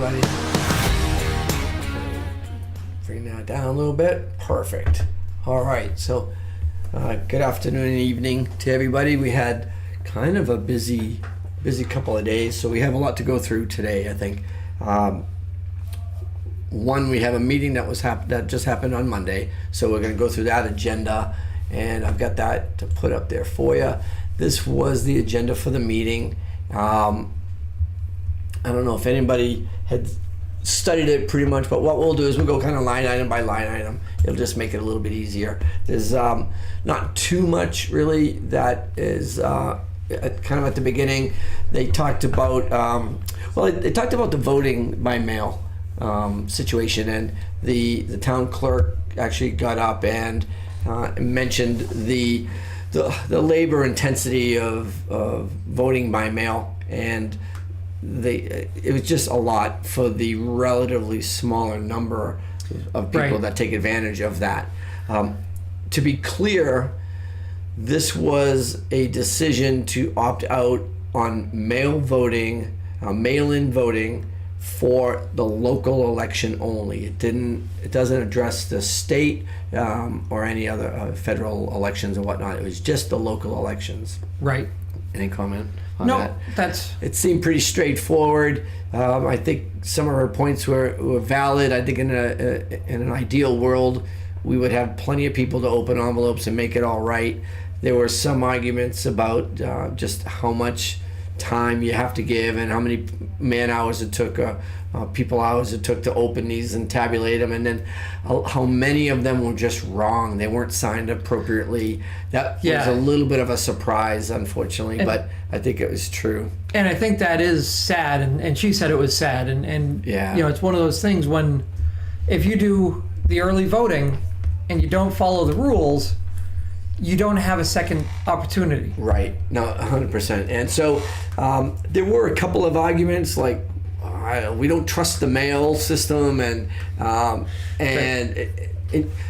everybody. Bring that down a little bit. Perfect. All right. So, good afternoon and evening to everybody. We had kind of a busy couple of days, so we have a lot to go through today, I think. One, we have a meeting that just happened on Monday, so we're going to go through that agenda, and I've got that to put up there for you. This was the agenda for the meeting. I don't know if anybody had studied it pretty much, but what we'll do is we'll go kind of line item by line item. It'll just make it a little bit easier. There's not too much really that is kind of at the beginning. They talked about they talked about the voting by mail situation, and the town clerk actually got up and mentioned the labor intensity of voting by mail, and it was just a lot for the relatively smaller number of people that take advantage of that. To be clear, this was a decision to opt out on mail-in voting for the local election only. It doesn't address the state or any other federal elections or whatnot. It was just the local elections. Right. Any comment on that? No, it seemed pretty straightforward. I think some of her points were valid. I think in an ideal world, we would have plenty of people to open envelopes and make it all right. There were some arguments about just how much time you have to give and how many man hours it took, people hours it took to open these and tabulate them, and then how many of them were just wrong. They weren't signed appropriately. That was a little bit of a surprise, unfortunately, but I think it was true. And I think that is sad, and she said it was sad, and it's one of those things when if you do the early voting and you don't follow the rules, you don't have a second opportunity. Right. No, 100%. And so there were a couple of arguments like we don't trust the mail system, and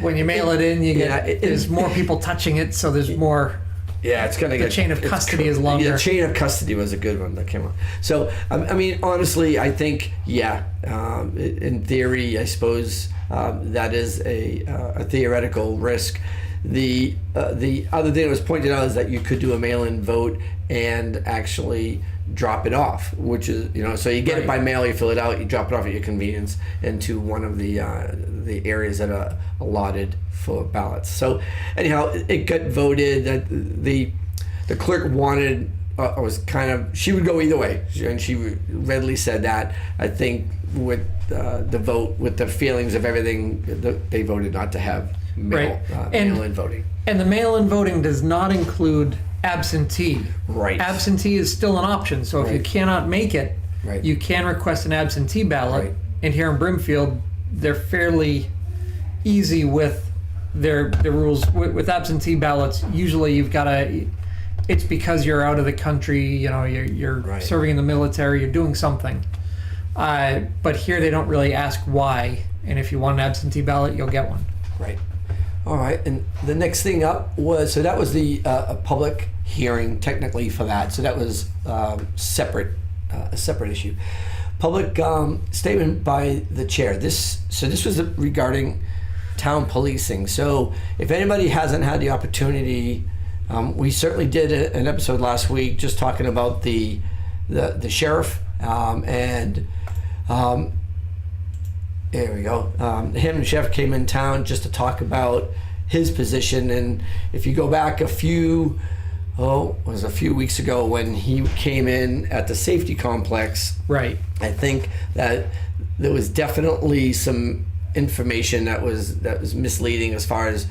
when you mail it in, you get there's more people touching it, so there's more. Yeah, it's gonna the chain of custody is longer. Yeah, chain of custody was a good one that came up. So I mean, honestly, I think in theory, I suppose that is a theoretical risk. The other thing that was pointed out is that you could do a mail-in vote and actually drop it off, which is so you get it by mail, you fill it out, you drop it off at your convenience into one of the areas that are allotted for ballots. So anyhow, it got voted. The clerk wanted she would go either way, and she readily said that. I think with the vote, with the feelings of everything, they voted not to have mail-in voting. And the mail-in voting does not include absentee. Right. Absentee is still an option. So if you cannot make it, you can request an absentee ballot. Right. And here in Brimfield, they're fairly easy with their rules. With absentee ballots, usually you've got it's because you're out of the country, you're serving in the military, you're doing something. But here they don't really ask why. And if you want an absentee ballot, you'll get one. Right. All right, and the next thing up was, so that was the a public hearing technically for that. So that was a separate issue. Public statement by the chair. This was regarding town policing. So if anybody hasn't had the opportunity, we certainly did an episode last week just talking about the sheriff and. There we go. Him and Chef came in town just to talk about his position, and if you go back a few weeks ago when he came in at the safety complex. Right. I think that there was definitely some information that was misleading as far as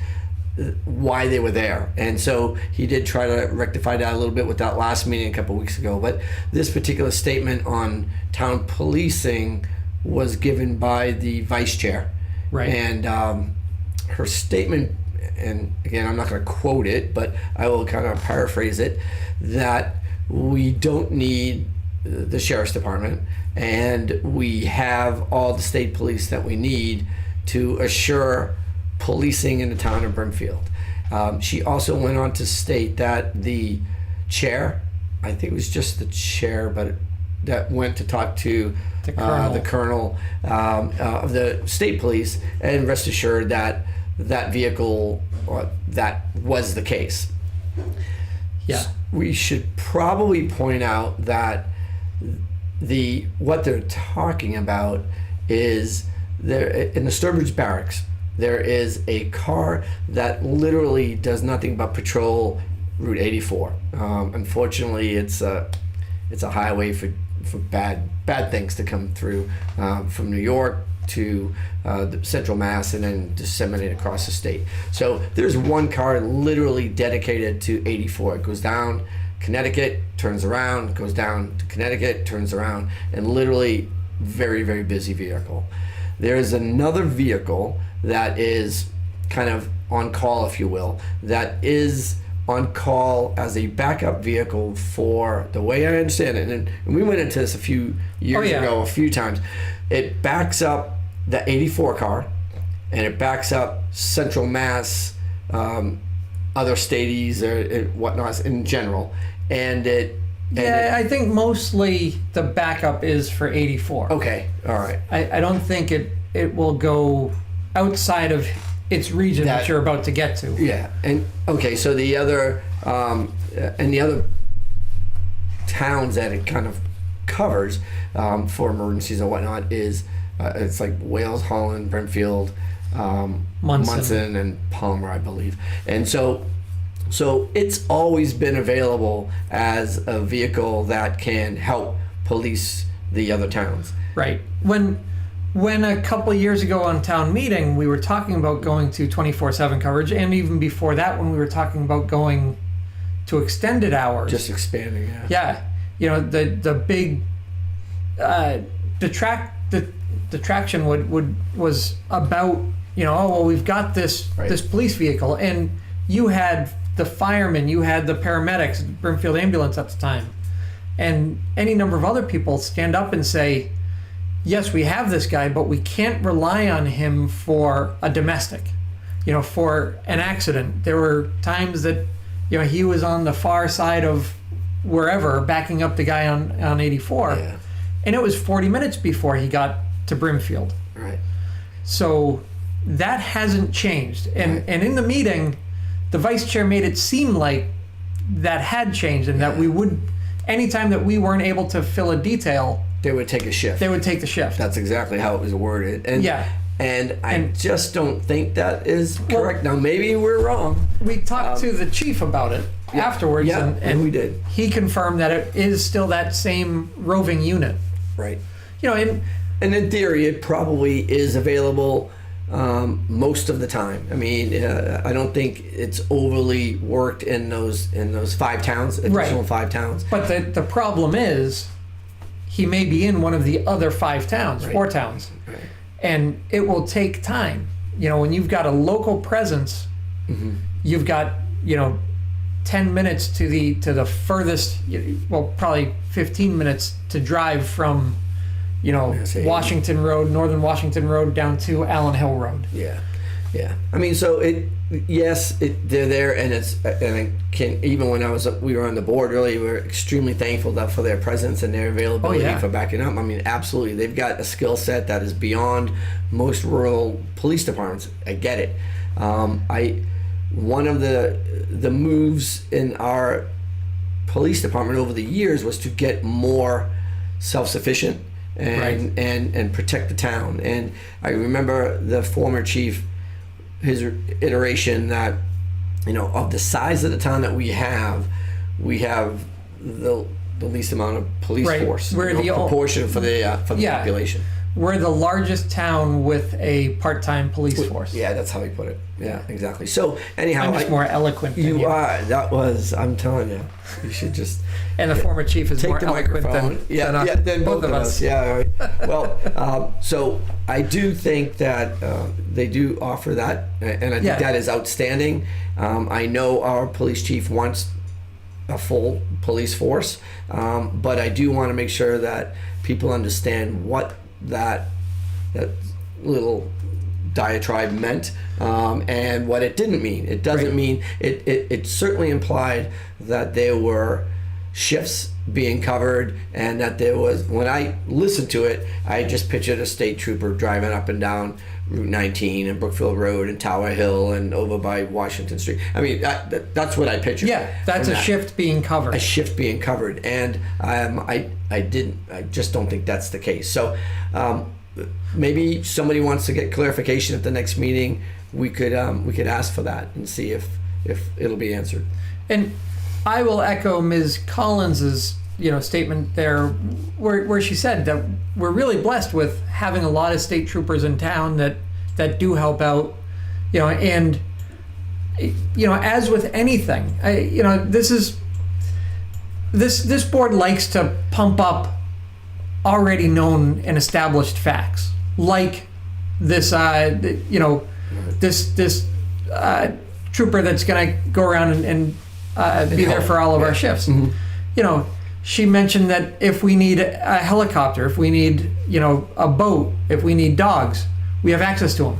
why they were there, and so he did try to rectify that a little bit with that last meeting a couple of weeks ago. But this particular statement on town policing was given by the vice chair. Right. And her statement, and again, I'm not going to quote it, but I will kind of paraphrase it, that we don't need the sheriff's department, and we have all the state police that we need to assure policing in the town of Brimfield. She also went on to state that the chair, I think it was just the chair, but that went to talk to The colonel. of the state police, and rest assured that that vehicle, that was the case. Yeah. We should probably point out that what they're talking about is there in the Sturbridge Barracks. There is a car that literally does nothing but patrol Route 84. Unfortunately, it's a highway for bad things to come through from New York to the Central Mass and then disseminate across the state. So there's one car literally dedicated to 84. It goes down Connecticut, turns around, goes down to Connecticut, turns around, and literally very, very busy vehicle. There is another vehicle that is kind of on call, if you will, that is on call as a backup vehicle for, the way I understand it, and we went into this a few years ago, a few times. It backs up the 84 car, and it backs up Central Mass, other stadies or whatnot in general, and I think mostly the backup is for 84. Okay, all right. I don't think it will go outside of its region that you're about to get to. Yeah, and okay, so the other and the other towns that it kind of covers for emergencies and whatnot is it's like Wales, Holland, Brentfield, Munson, and Palmer, I believe. And so it's always been available as a vehicle that can help police the other towns. Right. When a couple of years ago on town meeting, we were talking about going to 24/7 coverage, and even before that, when we were talking about going to extended hours. Just expanding, yeah. Yeah. You know, the big detraction was about, you know, oh, well, we've got this police vehicle, and you had the firemen, you had the paramedics, Brimfield Ambulance at the time, and any number of other people stand up and say, yes, we have this guy, but we can't rely on him for a domestic, you know, for an accident. There were times that, you know, he was on the far side of wherever backing up the guy on 84, and it was 40 minutes before he got to Brimfield. Right. So that hasn't changed. And in the meeting, the vice chair made it seem like that had changed, and that we would, anytime that we weren't able to fill a detail, they would take a shift. they would take the shift. That's exactly how it was worded. And and I And- just don't think that is correct. Now maybe we're wrong. We talked to the chief about it afterwards, and we did. He confirmed that it is still that same roving unit. Right. You know, and And in theory, it probably is available most of the time. I mean, I don't think it's overly worked in those 5 towns, additional 5 towns. but the problem is, he may be in one of the other 5 towns, 4 towns, and it will take time. You know, when you've got a local presence, you've got, you know, 10 minutes to the furthest, well, probably 15 minutes to drive from, you know, Washington Road, Northern Washington Road, down to Allen Hill Road. Yeah. I mean, so they're there, and I can, even when we were on the board earlier, we were extremely thankful for their presence and their availability for backing up. I mean, absolutely, they've got a skill set that is beyond most rural police departments. I get it. One of the moves in our police department over the years was to get more self-sufficient and protect the town. And I remember the former chief, his iteration that, you know, of the size of the town that we have the least amount of police force. We're the proportion for the population. We're the largest town with a part-time police force. Yeah, that's how he put it. Yeah, exactly. So anyhow, I'm just more eloquent than you. Are. That was, I'm telling you, you should just. And the former chief is take more the eloquent microphone. than both of us. Yeah. Right. Well, so I do think that they do offer that, and I think that is outstanding. I know our police chief wants a full police force, but I do want to make sure that people understand what that little diatribe meant, and what it didn't mean. It doesn't mean it certainly implied that there were shifts being covered, and that there was, when I listened to it, I just pictured a state trooper driving up and down Route 19 and Brookfield Road and Tower Hill and over by Washington Street. I mean, that's what I pictured. Yeah, that's from a that. shift being covered. A shift being covered, and I just don't think that's the case. So maybe somebody wants to get clarification at the next meeting. We could ask for that and see if it'll be answered. And I will echo Ms. Collins's statement there, where she said that we're really blessed with having a lot of state troopers in town that do help out, and as with anything, this board likes to pump up already known and established facts, like this this trooper that's going to go around and be there for all of our shifts. Mm-hmm. She mentioned that if we need a helicopter, if we need, a boat, if we need dogs, we have access to them.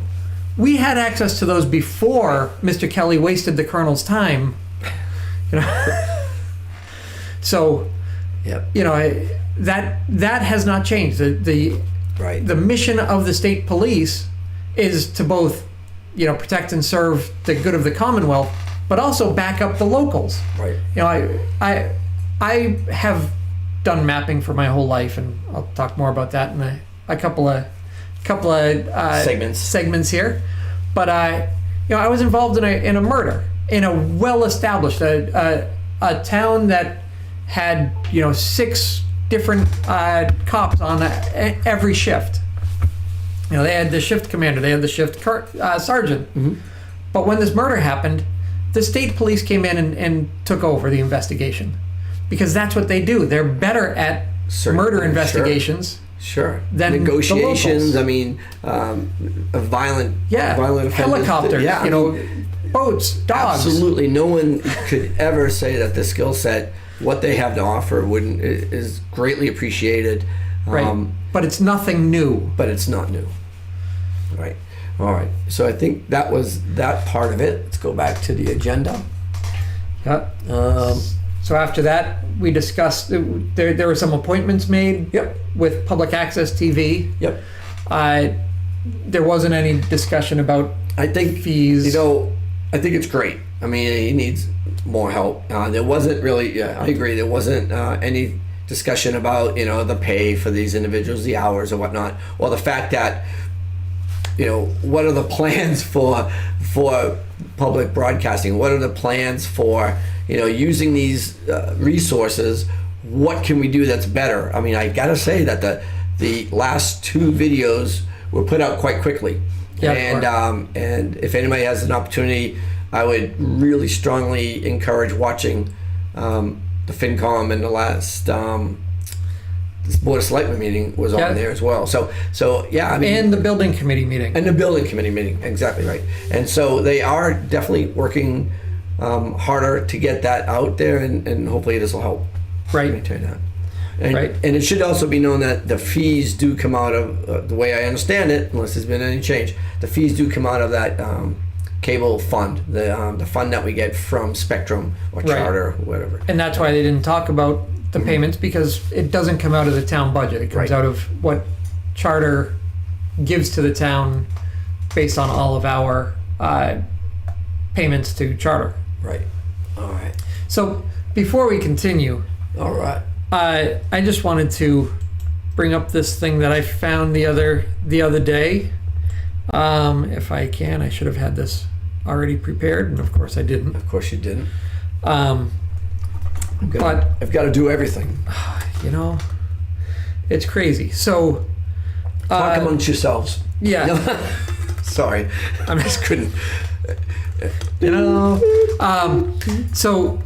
We had access to those before Mr. Kelly wasted the colonel's time. So, yep. That has not changed. Right. The mission of the state police is to both, protect and serve the good of the Commonwealth, but also back up the locals. Right. I have done mapping for my whole life, and I'll talk more about that in a couple of segments here. But I was involved in a murder in a well-established a town that had 6 different cops on every shift. They had the shift commander, they had the shift sergeant. Mm-hmm. But when this murder happened, the state police came in and took over the investigation, because that's what they do. They're better at murder investigations. Sure. Than negotiations. The locals. I mean, violent offenders. Helicopters. Boats, dogs. Absolutely, no one could ever say that the skill set, what they have to offer, is greatly appreciated. Right. But it's nothing new. But it's not new. Right. All right. So I think that was that part of it. Let's go back to the agenda. Yeah. So after that, we discussed, there were some appointments made. Yep. With Public Access TV. Yep. There wasn't any discussion about fees. I think it's great. I mean, he needs more help. There wasn't really, I agree, there wasn't any discussion about, the pay for these individuals, the hours or whatnot, or the fact that, what are the plans for public broadcasting? What are the plans for, using these resources? What can we do that's better? I mean, I gotta say that the last 2 videos were put out quite quickly. Yeah, and if anybody has an opportunity, I would really strongly encourage watching the FinCom and the last this Board of Selectmen meeting was on there as well. So yeah, I mean, and the building committee meeting. And the building committee meeting, exactly right. And so they are definitely working harder to get that out there, and hopefully this will help maintain that. And, and it should also be known that the fees do come out of, the way I understand it, unless there's been any change, the fees do come out of that cable fund, the fund that we get from Spectrum or Charter or whatever. And that's why they didn't talk about the payments, because it doesn't come out of the town budget. It comes out of what Charter gives to the town based on all of our payments to Charter. Right. All right. So before we continue, all right, I just wanted to bring up this thing that I found the other day. If I can, I should have had this already prepared, and of course I didn't. Of course you didn't. But I've got to do everything. It's crazy. So talk amongst yourselves. Yeah. Sorry, I just couldn't. So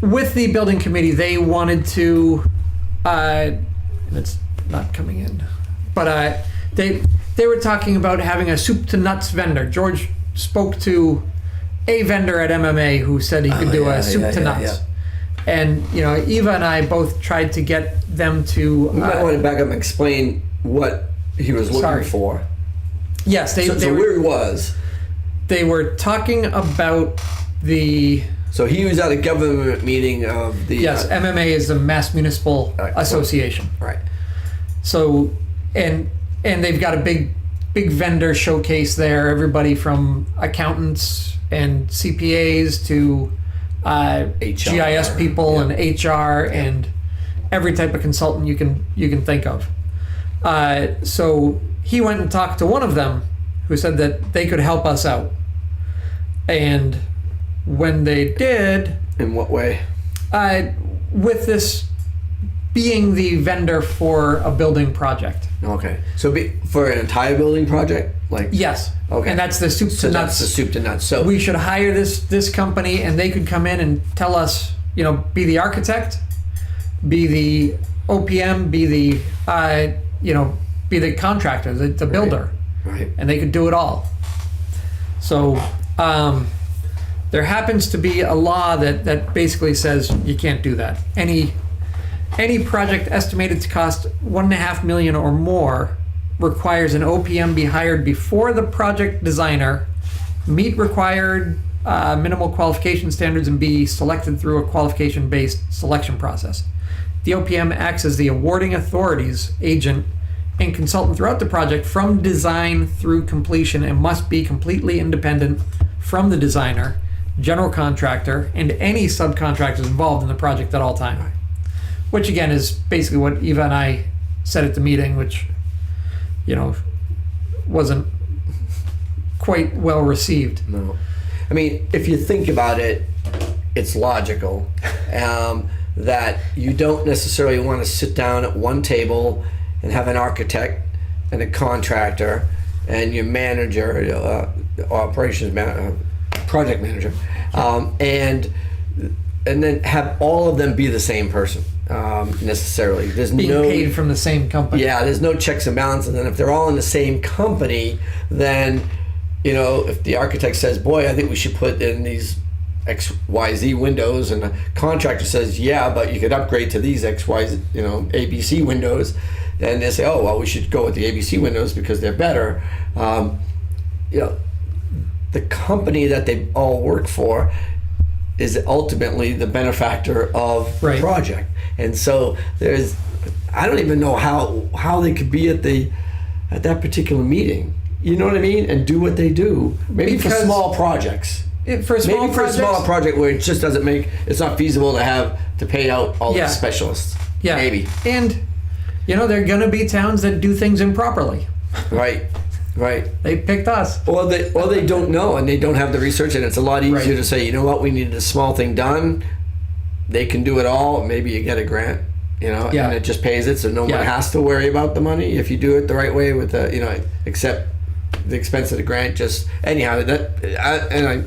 with the building committee, they wanted to, and it's not coming in, but they were talking about having a soup to nuts vendor. George spoke to a vendor at MMA who said he could do a soup to nuts. Yeah. And Eva and I both tried to get them to. You might want to back up and explain what he was looking for. Yes, so where he was. They were talking about the So he was at a government meeting of the. Yes, MMA is the Mass Municipal Right. Association. Right. So, and they've got a big vendor showcase there. Everybody from accountants and CPAs to GIS people and HR and every type of consultant you can think of. So he went and talked to one of them, who said that they could help us out. And when they did, In what way? with this being the vendor for a building project. Okay. So for an entire building project, like. Yes. Okay. And that's the soup So to that's nuts. the soup to nuts. So We should hire this company, and they could come in and tell us, be the architect, be the OPM, be the be the contractor, the builder, Right. and they could do it all. So there happens to be a law that basically says you can't do that. Any project estimated to cost $1.5 million or more requires an OPM be hired before the project designer, meet required minimal qualification standards, and be selected through a qualification-based selection process. The OPM acts as the awarding authority's agent and consultant throughout the project from design through completion, and must be completely independent from the designer, general contractor, and any subcontractors involved in the project at all times. Which again is basically what Eva and I said at the meeting, which, wasn't quite well received. No. I mean, if you think about it, it's logical that you don't necessarily want to sit down at one table and have an architect and a contractor and your manager, operations project manager, and then have all of them be the same person necessarily. There's Being no paid from the same company. Yeah, there's no checks and balances. And then if they're all in the same company, then, if the architect says, boy, I think we should put in these XYZ windows, and the contractor says, yeah, but you could upgrade to these XYZ, ABC windows, and they say, oh, well, we should go with the ABC windows because they're better. The company that they all work for is ultimately the benefactor of the Right. project. And so I don't even know how they could be at that particular meeting. You know what I mean? And do what they do. Maybe for Because- small projects. For a small Maybe for a small projects, project where it just doesn't it's not feasible to pay out all Yeah. the specialists. yeah. Maybe. And, there are going to be towns that do things improperly. Right. Right. They picked us. Or they don't know and they don't have the research, and it's a lot easier Right. to say, you know what, we needed a small thing done. They can do it all. Maybe you get a grant, Yeah. and it just pays it, so no Yeah. one has to worry about the money if you do it the right way with except the expense of the grant. Just anyhow,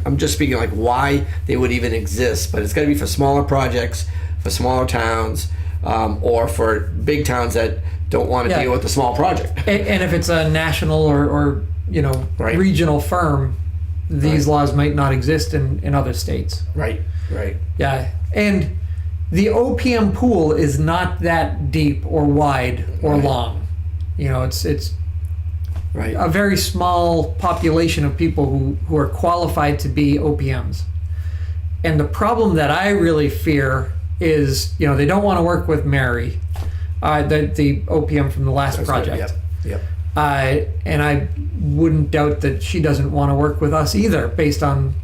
I'm just speaking like why they would even exist, but it's got to be for smaller projects, for smaller towns, or for big towns that don't want to Yeah. deal with the small project. And if it's a national or Right. regional firm, these laws might not exist in other states. Right. Right. Yeah. And the OPM pool is not that deep or wide or Right. long. It's Right. a very small population of people who are qualified to be OPMs. And the problem that I really fear is, they don't want to work with Mary, the OPM from the last project. Yep. And I wouldn't doubt that she doesn't want to work with us either, based on,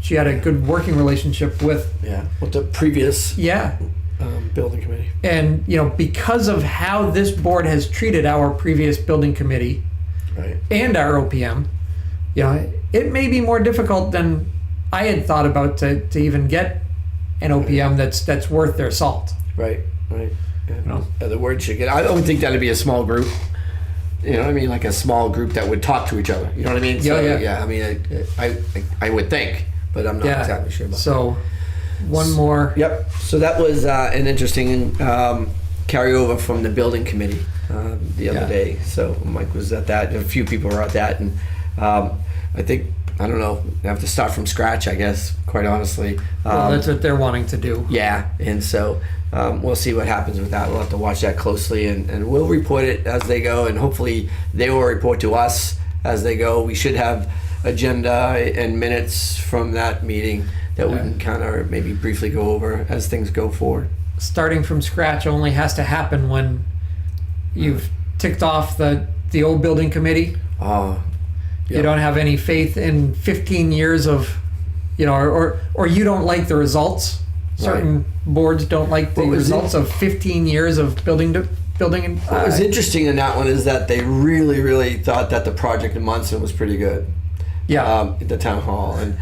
she had a good working relationship with, Yeah. With the previous yeah. building committee. And, because of how this board has treated our previous building committee Right. and our OPM, it may be more difficult than I had thought about to even get an OPM that's worth their salt. Right. Right. Yeah. know? The word should get. I don't think that'd be a small group. You know what I mean? Like a small group that would talk to each other. You know what I mean? Yeah. I mean, I would think, but I'm not Yeah. exactly sure about. So, one more. Yep. So that was an interesting carryover from the building committee the other Yeah. day. So Mike was at that. A few people were at that, and I think I don't know. I have to start from scratch, I guess. Quite honestly. Well, that's what they're wanting to do. Yeah, and so we'll see what happens with that. We'll have to watch that closely, and we'll report it as they go, and hopefully they will report to us as they go. We should have agenda and minutes from that meeting that we Yeah. can kind of maybe briefly go over as things go forward? Starting from scratch only has to happen when you've ticked off the old building committee. Yeah. You don't have any faith in 15 years of, or you don't like the results. Certain boards don't like the What was results of 15 years of building. What was interesting in that one is that they really, really thought that the project in Munson was pretty good. Yeah. At the town hall, and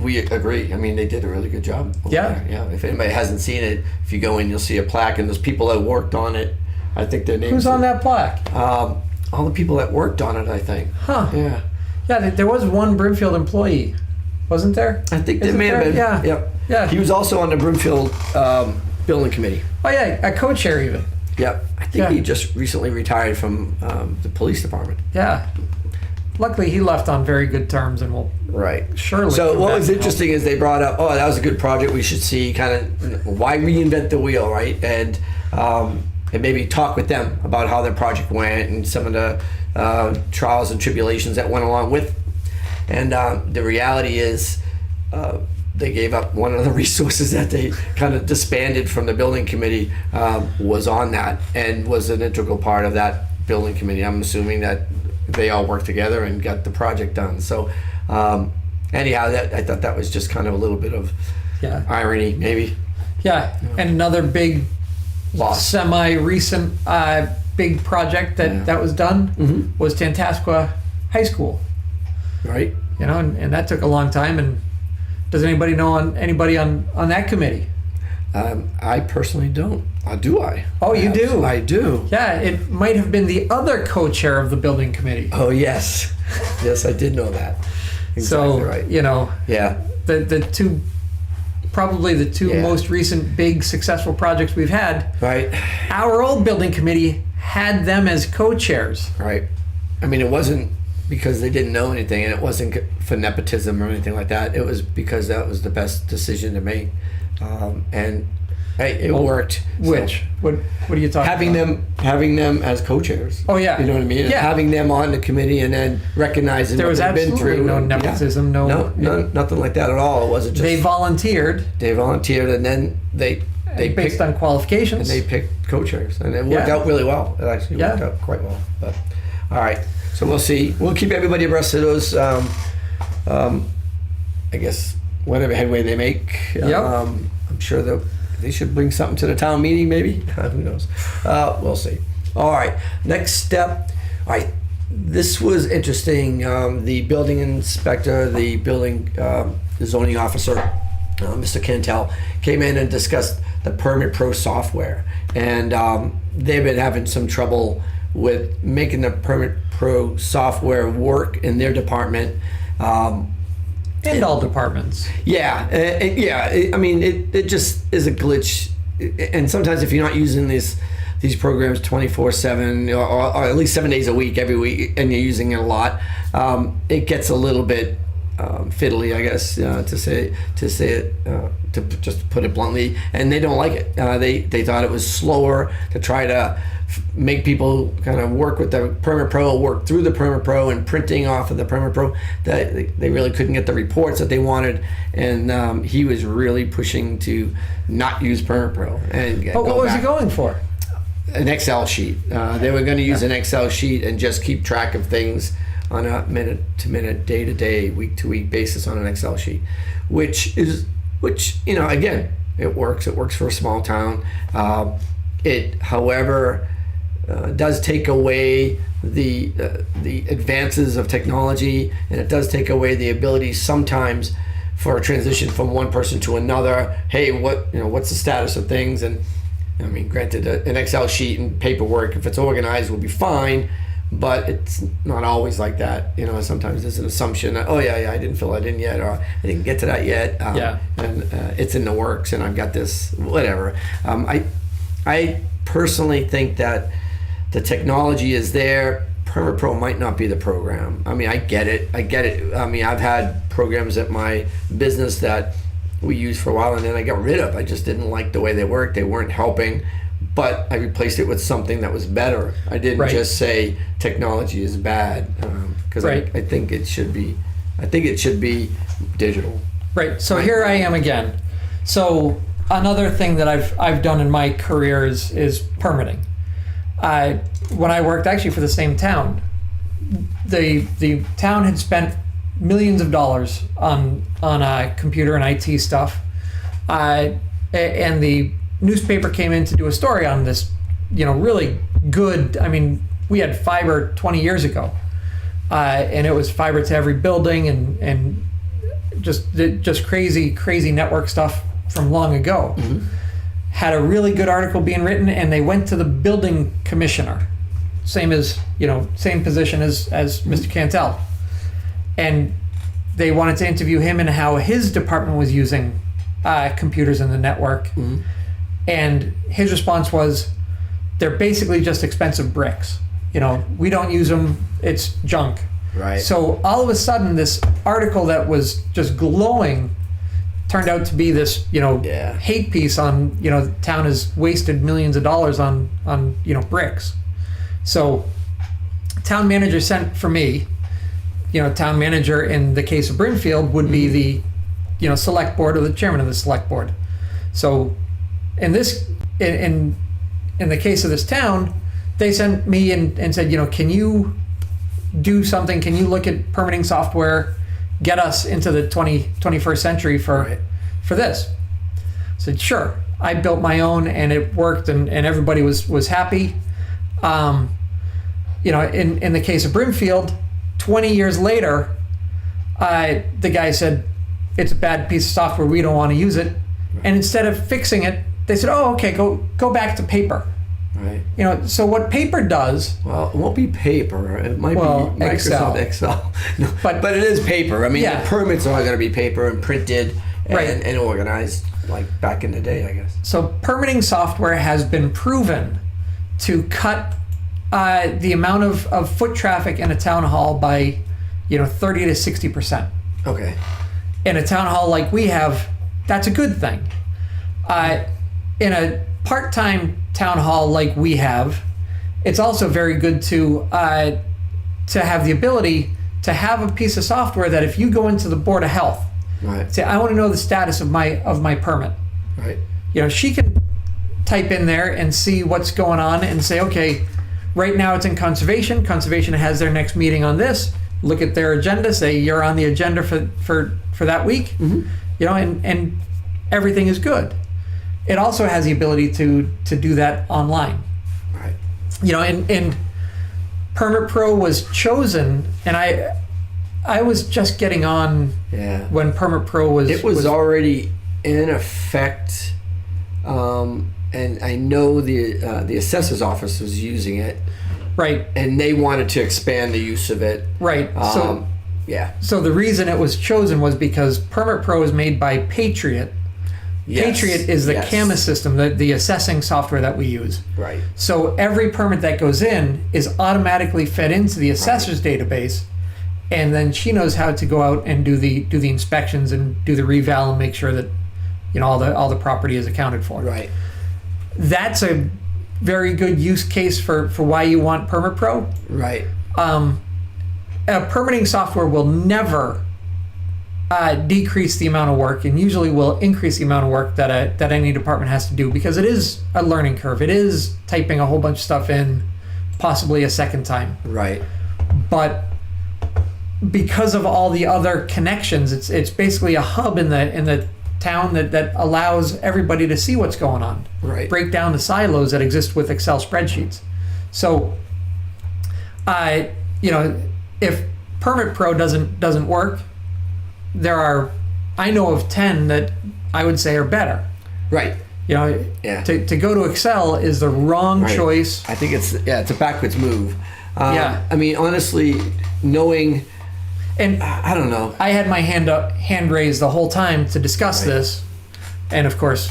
we agree. I mean, they did a really good job. over Yeah. there. Yeah. If anybody hasn't seen it, if you go in, you'll see a plaque, and there's people that worked on it. I think their names. Who's on that plaque? All the people that worked on it, I think. Huh. Yeah. Yeah, there was one Brimfield employee, wasn't there? I think there Isn't may have there? been. Yeah. Yep. Yeah. He was also on the Broomfield building committee. Oh yeah, a co-chair even. Yep. I think Yeah. he just recently retired from the police department. Yeah. Luckily, he left on very good terms, and will Right. surely. So come what back was and interesting is they brought up, that was a good project. We should see kind of why reinvent the wheel, right? And maybe talk with them about how their project went and some of the trials and tribulations that went along with. And the reality is, they gave up one of the resources that they kind of disbanded from the building committee was on that and was an integral part of that building committee. I'm assuming that they all worked together and got the project done. So anyhow, I thought that was just kind of a little bit of Yeah. irony, maybe. Yeah, and another big, Loss. semi-recent big project Yeah. that was done Mhm. was Tantasqua High School. Right? And that took a long time. And does anybody know anybody on that committee? I personally don't. Do I? Oh, you do? I do. Yeah, it might have been the other co-chair of the building committee. Oh, yes. Yes, I did know that. Exactly So right. Yeah. the two, probably the two Yeah. most recent big successful projects we've had. Right. Our old building committee had them as co-chairs. Right. I mean, it wasn't because they didn't know anything, and it wasn't for nepotism or anything like that. It was because that was the best decision to make, and hey, it worked. So Which what are you talking about? having them as co-chairs. Oh, yeah. You know what I mean? And Yeah. having them on the committee and then recognizing There what was they've been absolutely through. no and- nepotism, no, nothing like that at all. It wasn't just They volunteered they volunteered and then they based picked on qualifications. and they picked co-chairs, and it worked Yeah. out really well. It actually worked Yeah. out quite well. But all right, so we'll see. We'll keep everybody abreast of those. I guess whatever headway they make. Yep. I'm sure that they should bring something to the town meeting. Maybe who knows? We'll see. All right, next step. All right. This was interesting. The building inspector, the zoning officer, Mr. Cantel, came in and discussed the Permit Pro software. And they've been having some trouble with making the Permit Pro software work in their department. and all departments. I mean, it just is a glitch. And sometimes if you're not using these programs 24/7 or at least 7 days a week every week, and you're using it a lot, it gets a little bit fiddly, I guess, to say it to just put it bluntly. And they don't like it. They thought it was slower to try to make people kind of work with the Permit Pro, work through the Permit Pro, and printing off of the Permit Pro. That they really couldn't get the reports that they wanted, and he was really pushing to not use Permit Pro and But go what was back. he going for? An Excel sheet. They were going to use an Excel sheet and just keep track of things on a minute to minute, day to day, week to week basis on an Excel sheet, which again, it works. It works for a small town. It, however, does take away the advances of technology, and it does take away the ability sometimes for a transition from one person to another. Hey, what's the status of things? And I mean, granted, an Excel sheet and paperwork, if it's organized, will be fine, but it's not always like that. Sometimes there's an assumption that, oh yeah, I didn't fill that in yet, or I didn't get to that yet. And it's in the works, and I've got this, whatever. I personally think that the technology is there. Permit Pro might not be the program. I mean, I get it. I mean, I've had programs at my business that we used for a while and then I got rid of. I just didn't like the way they worked. They weren't helping, but I replaced it with something that was better. I didn't Right. just say technology is bad, because Right. I think it should be I think it should be digital. Right. So Right. here I am again. So another thing that I've done in my career is permitting. When I worked actually for the same town, the town had spent millions of dollars on computer and IT stuff, and the newspaper came in to do a story on this, really good. I mean, we had fiber 20 years ago, and it was fiber to every building and just crazy network stuff from long ago. Mm-hmm. Had a really good article being written, and they went to the building commissioner, same position as Mr. Cantel, and they wanted to interview him and how his department was using computers in the network. Mm-hmm. And his response was, they're basically just expensive bricks. We don't use them. It's junk. Right. So all of a sudden, this article that was just glowing turned out to be this, Yeah. hate piece on, the town has wasted millions of dollars on bricks. So town manager sent for me, town manager in the case of Brimfield would be the, select board or the chairman of the select board. So in the case of this town, they sent me and said, can you do something? Can you look at permitting software, get us into the 21st century for this? I said, sure. I built my own and it worked and everybody was happy. In the case of Brimfield, 20 years later, the guy said, it's a bad piece of software, we don't want to use it. And instead of fixing it, they said, oh, okay, go back to paper. Right. So what paper does, Well, it won't be paper. It might Well, be Microsoft Excel. No, But- but it is paper. I mean, Yeah. the permits are going to be paper and printed and, Right. and organized like back in the day, I guess. so permitting software has been proven to cut the amount of foot traffic in a town hall by 30 to 60%. Okay. In a town hall like we have, that's a good thing. In a part-time town hall like we have, it's also very good to have the ability to have a piece of software that if you go into the Board of Health, Right. say, I want to know the status of my permit. Right. She can type in there and see what's going on and say, okay, right now it's in conservation. Conservation has their next meeting on this. Look at their agenda, say you're on the agenda for that week, and everything is good. It also has the ability to do that online. Right. And Permit Pro was chosen, and I was just getting on Yeah. when Permit Pro was. It was already in effect, and I know the assessor's office was using it, right, and they wanted to expand the use of it. right. Yeah. So the reason it was chosen was because Permit Pro is made by Patriot. Yes. Patriot is the Yes. CAMA system, the assessing software that we use. Right. So every permit that goes in is automatically fed into the assessor's database, and then she knows how to go out and do the inspections and do the reval and make sure that all the property is accounted for. Right. That's a very good use case for why you want Permit Pro. Right. Permitting software will never decrease the amount of work, and usually will increase the amount of work that any department has to do, because it is a learning curve. It is typing a whole bunch of stuff in, possibly a second time. Right. But because of all the other connections, it's basically a hub in the town that allows everybody to see what's going on. Right. Break down the silos that exist with Excel spreadsheets. So, if Permit Pro doesn't work, I know of 10 that I would say are better. Right. Yeah. To go to Excel is the wrong Right. choice. I think it's a backwards move. Yeah. I mean, honestly, knowing, And I don't know. I had my hand raised the whole time to discuss Right. this, and of course,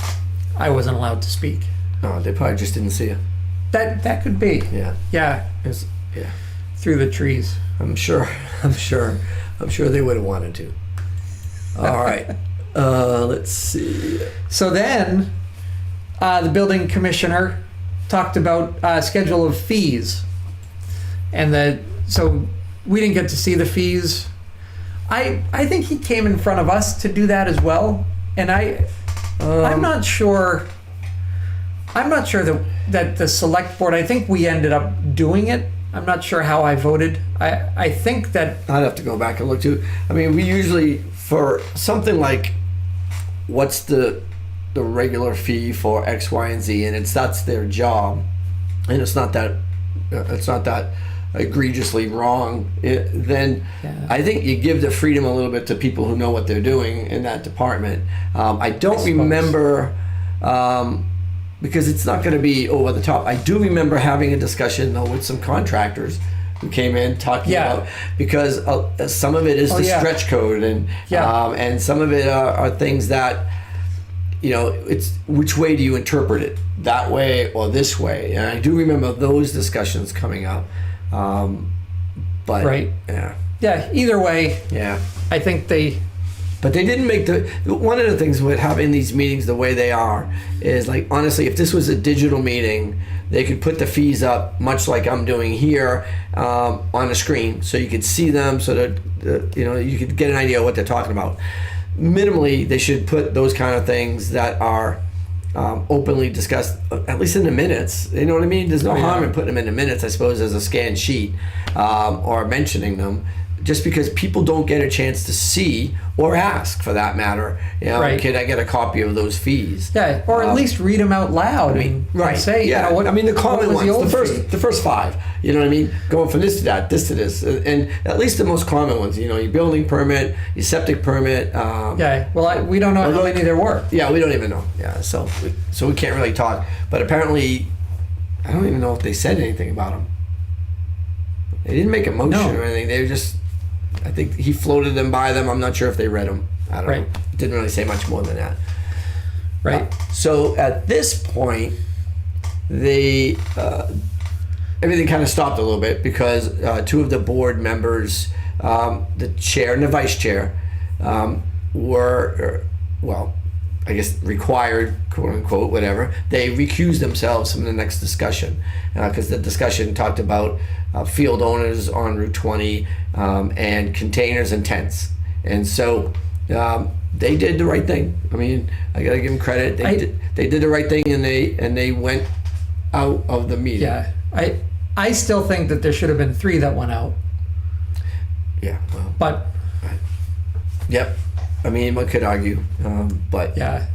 I wasn't allowed to speak. Oh, they probably just didn't see you. That could be. Yeah. Yeah, Yeah. through the trees. I'm sure they would have wanted to. All right. Let's see. So then, the building commissioner talked about schedule of fees, and so we didn't get to see the fees. I think he came in front of us to do that as well, and I'm not sure. I'm not sure that the select board. I think we ended up doing it. I'm not sure how I voted. I think that I'd have to go back and look too. I mean, we usually, for something like, what's the regular fee for X, Y, and Z, and that's their job, and it's not that egregiously wrong. Then I think you give the freedom a little bit to people who know what they're doing in that department. I don't remember. Because it's not going to be over the top. I do remember having a discussion though with some contractors who came in talking about, because some of it is stretch code, and some of it are things that, it's which way do you interpret it, that way or this way. And I do remember those discussions coming up. But right. Yeah. Either way. Yeah. I think they. But they didn't make one of the things with having these meetings the way they are is, like, honestly, if this was a digital meeting, they could put the fees up much like I'm doing here on a screen, so you could see them, so that you could get an idea of what they're talking about. Minimally, they should put those kind of things that are openly discussed, at least in the minutes. You know what I mean? There's no harm in putting them in the minutes, I suppose, as a scanned sheet, or mentioning them. Just because people don't get a chance to see or ask, for that matter, can I get a copy of those fees? Yeah, or at least read them out loud and say, what, I mean, the common ones, the the first five, you know what I mean? Going from this to that, this to this, and at least the most common ones, your building permit, your septic permit. We don't know how many there were. Yeah, we don't even know. Yeah, so we can't really talk. But apparently, I don't even know if they said anything about them. They didn't make a motion or anything. They were just, I think he floated them by them. I'm not sure if they read them. I don't know. Didn't really say much more than that. Right. So at this point, everything kind of stopped a little bit, because two of the board members, the chair and the vice chair, were, I guess, required, quote unquote, whatever. They recused themselves from the next discussion, because the discussion talked about field owners on Route 20 and containers and tents. And so they did the right thing. I mean, I gotta give them credit. They did the right thing, and they went out of the meeting. Yeah, I still think that there should have been 3 that went out. Yeah. Well. But. Yep. I mean, one could argue, but yeah.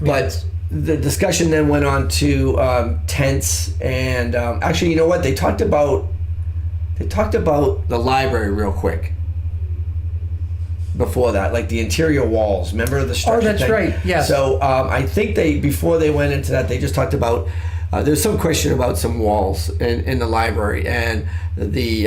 But the discussion then went on to tents, and actually, you know what? They talked about the library real quick. Before that, like the interior walls. Remember the structure? Oh, that's thing? right. Yes. So I think before they went into that, they just talked about. There's some question about some walls in the library, and the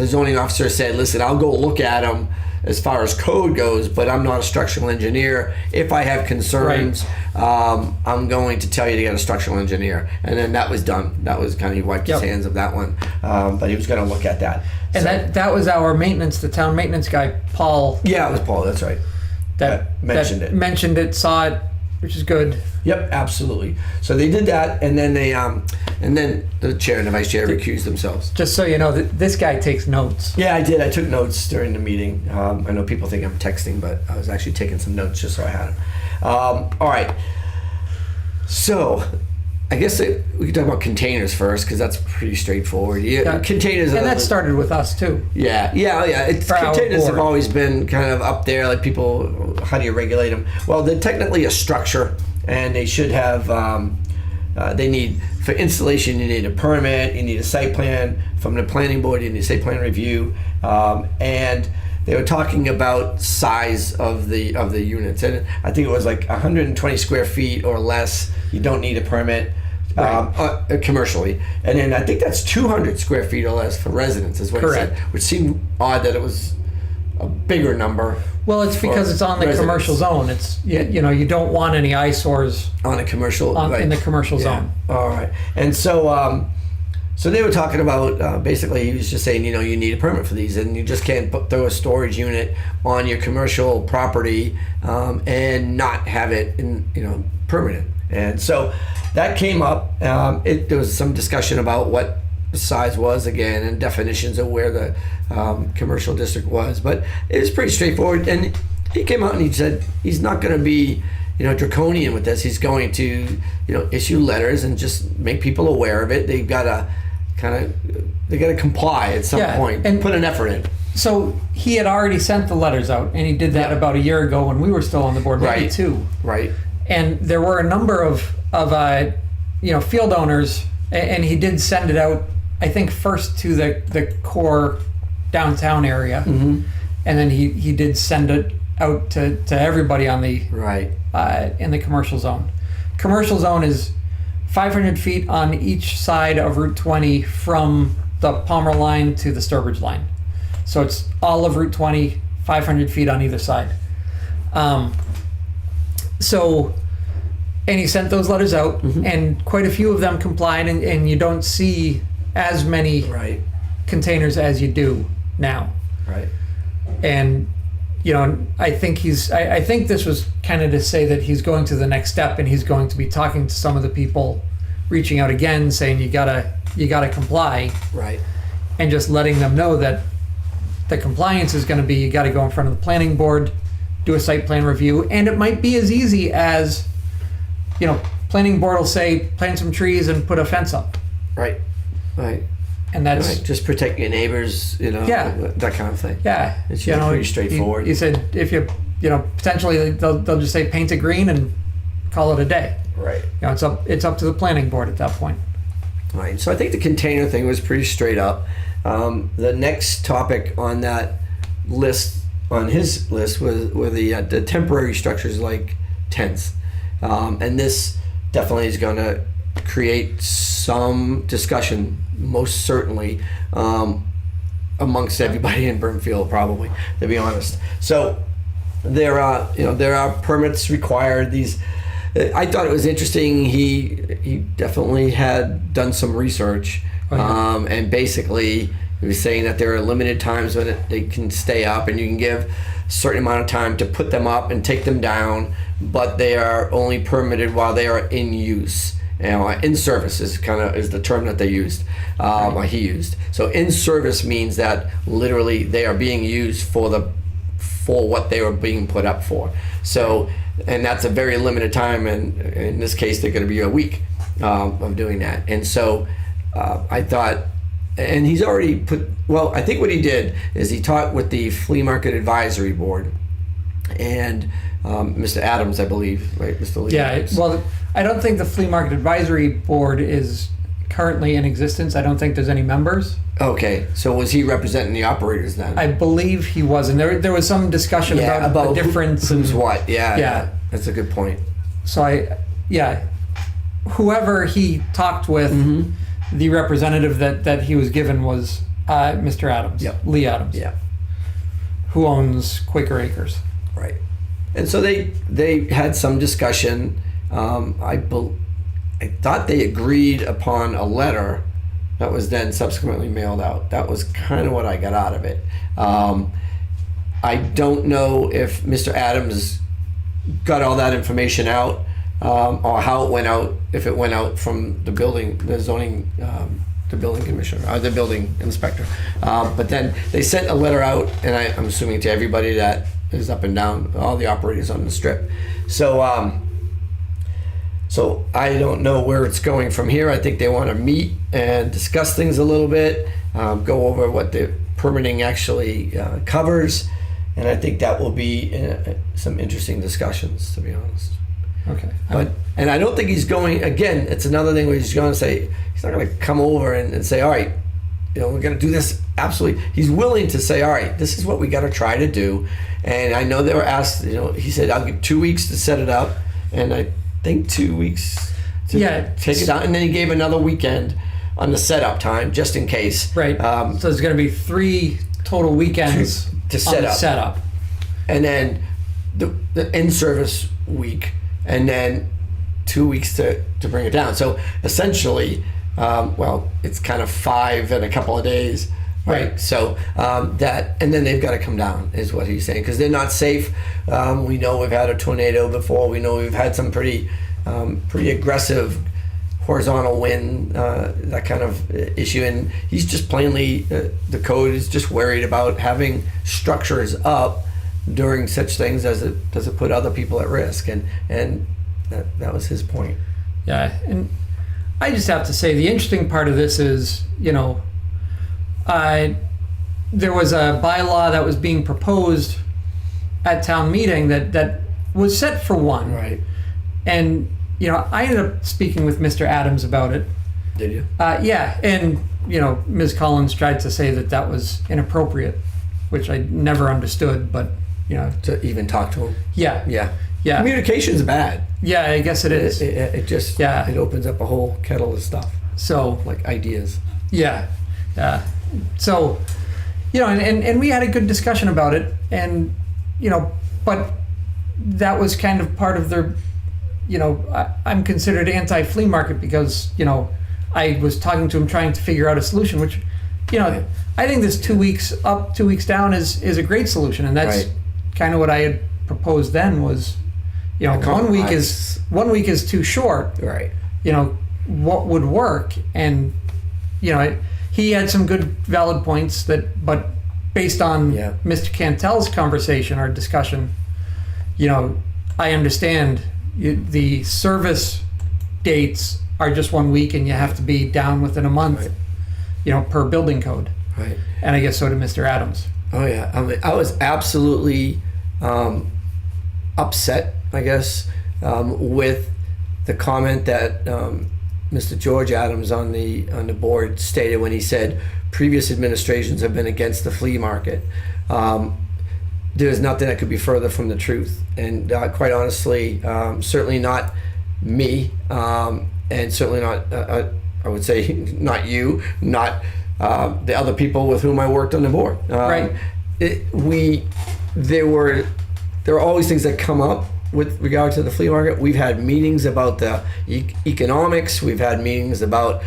zoning officer said, "Listen, I'll go look at them as far as code goes, but I'm not a structural engineer. If I have concerns, I'm going to tell you to get a structural engineer." And then that was done. That was kind of, he wiped his hands of that one, but he was going to look at that. And that was our the town maintenance guy, Paul. Yeah, it was Paul. That's right. That mentioned it, saw it, which is good. Yep, absolutely. So they did that, and then and then the chair and the vice chair recused themselves. Just so you know, this guy takes notes. Yeah, I did. I took notes during the meeting. I know people think I'm texting, but I was actually taking some notes just so I had them. All right. So I guess we could talk about containers first, because that's pretty straightforward. Containers, and that started with us too. Yeah. Containers have always been kind of up there. Like, people, how do you regulate them? Well, they're technically a structure, and they should have. They need, for installation, you need a permit, you need a site plan from the planning board, you need a site plan review, and they were talking about size of the units, and I think it was like 120 square feet or less. You don't need a permit. Commercially, and then I think that's 200 square feet or less for residents, is what he said, which seemed odd that it was a bigger number. Well, it's because it's on the commercial zone. It's you don't want any eyesores on a commercial in the commercial zone. All right, and so so they were talking about basically, he was just saying, you need a permit for these, and you just can't throw a storage unit on your commercial property and not have it permitted. And so that came up. There was some discussion about what size was again and definitions of where the commercial district was. But it was pretty straightforward. And he came out and he said he's not going to be, draconian with this. He's going to, issue letters and just make people aware of it. They've got to they got to comply at some point and put an effort in. So he had already sent the letters out, and he did that about a year ago when we were still on the board, maybe two. Right. And there were a number of field owners, and he did send it out, I think, first to the core downtown area, and then he did send it out to everybody on the in the commercial zone. Commercial zone is 500 feet on each side of Route 20 from the Palmer line to the Sturbridge line. So it's all of Route 20, 500 feet on either side. And he sent those letters out, and quite a few of them complied, and you don't see as many containers as you do now. Right. And I think I think this was kind of to say that he's going to the next step, and he's going to be talking to some of the people, reaching out again, saying you gotta comply. Right. And just letting them know that the compliance is going to be you got to go in front of the planning board, do a site plan review, and it might be as easy as, planning board will say plant some trees and put a fence up. Right. Right. And that's just protect your neighbors, that kind of thing. Yeah. It's pretty straightforward. He said if you, potentially they'll just say paint it green and call it a day. Right. It's up to the planning board at that point. Right. So I think the container thing was pretty straight up. The next topic on that list, on his list, were the temporary structures like tents, and this definitely is going to create some discussion, most certainly, amongst everybody in Burnfield, probably, to be honest. So there are permits required. I thought it was interesting. He definitely had done some research, and basically he was saying that there are limited times when they can stay up, and you can give a certain amount of time to put them up and take them down, but they are only permitted while they are in use. In service is the term that they used, or he used. So in service means that literally they are being used for what they were being put up for. So, and that's a very limited time, and in this case they're going to be a week of doing that. And so I thought, and he's already I think what he did is he talked with the Flea Market Advisory Board and Mr. Adams, I believe, right, Mr. Lee? Yeah, well, I don't think the Flea Market Advisory Board is currently in existence. I don't think there's any members. Okay, so was he representing the operators then? I believe he was, and there was some discussion about the difference. Who's what? Yeah, that's a good point. So whoever he talked with, the representative that he was given was Mr. Adams, Lee Adams, who owns Quaker Acres. Right. And so they had some discussion. I thought they agreed upon a letter that was then subsequently mailed out. That was kind of what I got out of it. I don't know if Mr. Adams got all that information out, or how it went out, if it went out from the building commissioner, or the building inspector. But then they sent a letter out, and I'm assuming to everybody that is up and down, all the operators on the strip. So so I don't know where it's going from here. I think they want to meet and discuss things a little bit, go over what the permitting actually covers, and I think that will be some interesting discussions, to be honest. Okay. And I don't think he's going, again, it's another thing where he's going to say, he's not going to come over and say, all right, we're going to do this. Absolutely. He's willing to say, all right, this is what we got to try to do. And I know they were asked, he said, I'll give 2 weeks to set it up. And I think 2 weeks to take it down. And then he gave another weekend on the setup time, just in case. Right. So there's going to be 3 total weekends to set up. Setup. And then the in-service week. And then 2 weeks to bring it down. So essentially, it's kind of 5 in a couple of days, right? So that, and then they've got to come down, is what he's saying, because they're not safe. We know we've had a tornado before. We know we've had some pretty aggressive horizontal wind, that kind of issue, and he's just plainly the code is just worried about having structures up during such things as it does it put other people at risk, and that was his point. Yeah, and I just have to say the interesting part of this is, there was a bylaw that was being proposed at town meeting that was set for one. Right. And, I ended up speaking with Mr. Adams about it. Did you? Yeah, and, Ms. Collins tried to say that was inappropriate, which I never understood, but, To even talk to him. yeah. Yeah. Yeah. Communication's bad. Yeah, I guess it is. It just Yeah. it opens up a whole kettle of stuff, So, like ideas. yeah. So, and we had a good discussion about it, and, but that was kind of part of their, I'm considered anti-flea market because, I was talking to him trying to figure out a solution, which, I think this 2 weeks up, 2 weeks down is a great solution. And that's Right. kind of what I had proposed then was, 1 week is too short. Right. What would work, and he had some good valid points but based on Yeah. Mr. Cantel's conversation or discussion, I understand the service dates are just 1 week and you have to be down within a month, Right. Per building code, Right. and I guess so did Mr. Adams. Oh yeah. I mean, I was absolutely upset, I guess, with the comment that Mr. George Adams on the board stated when he said previous administrations have been against the flea market. There's nothing that could be further from the truth, and quite honestly, certainly not me, and certainly not I would say not you, not the other people with whom I worked on the board. Right. There are always things that come up with regard to the flea market. We've had meetings about the economics. We've had meetings about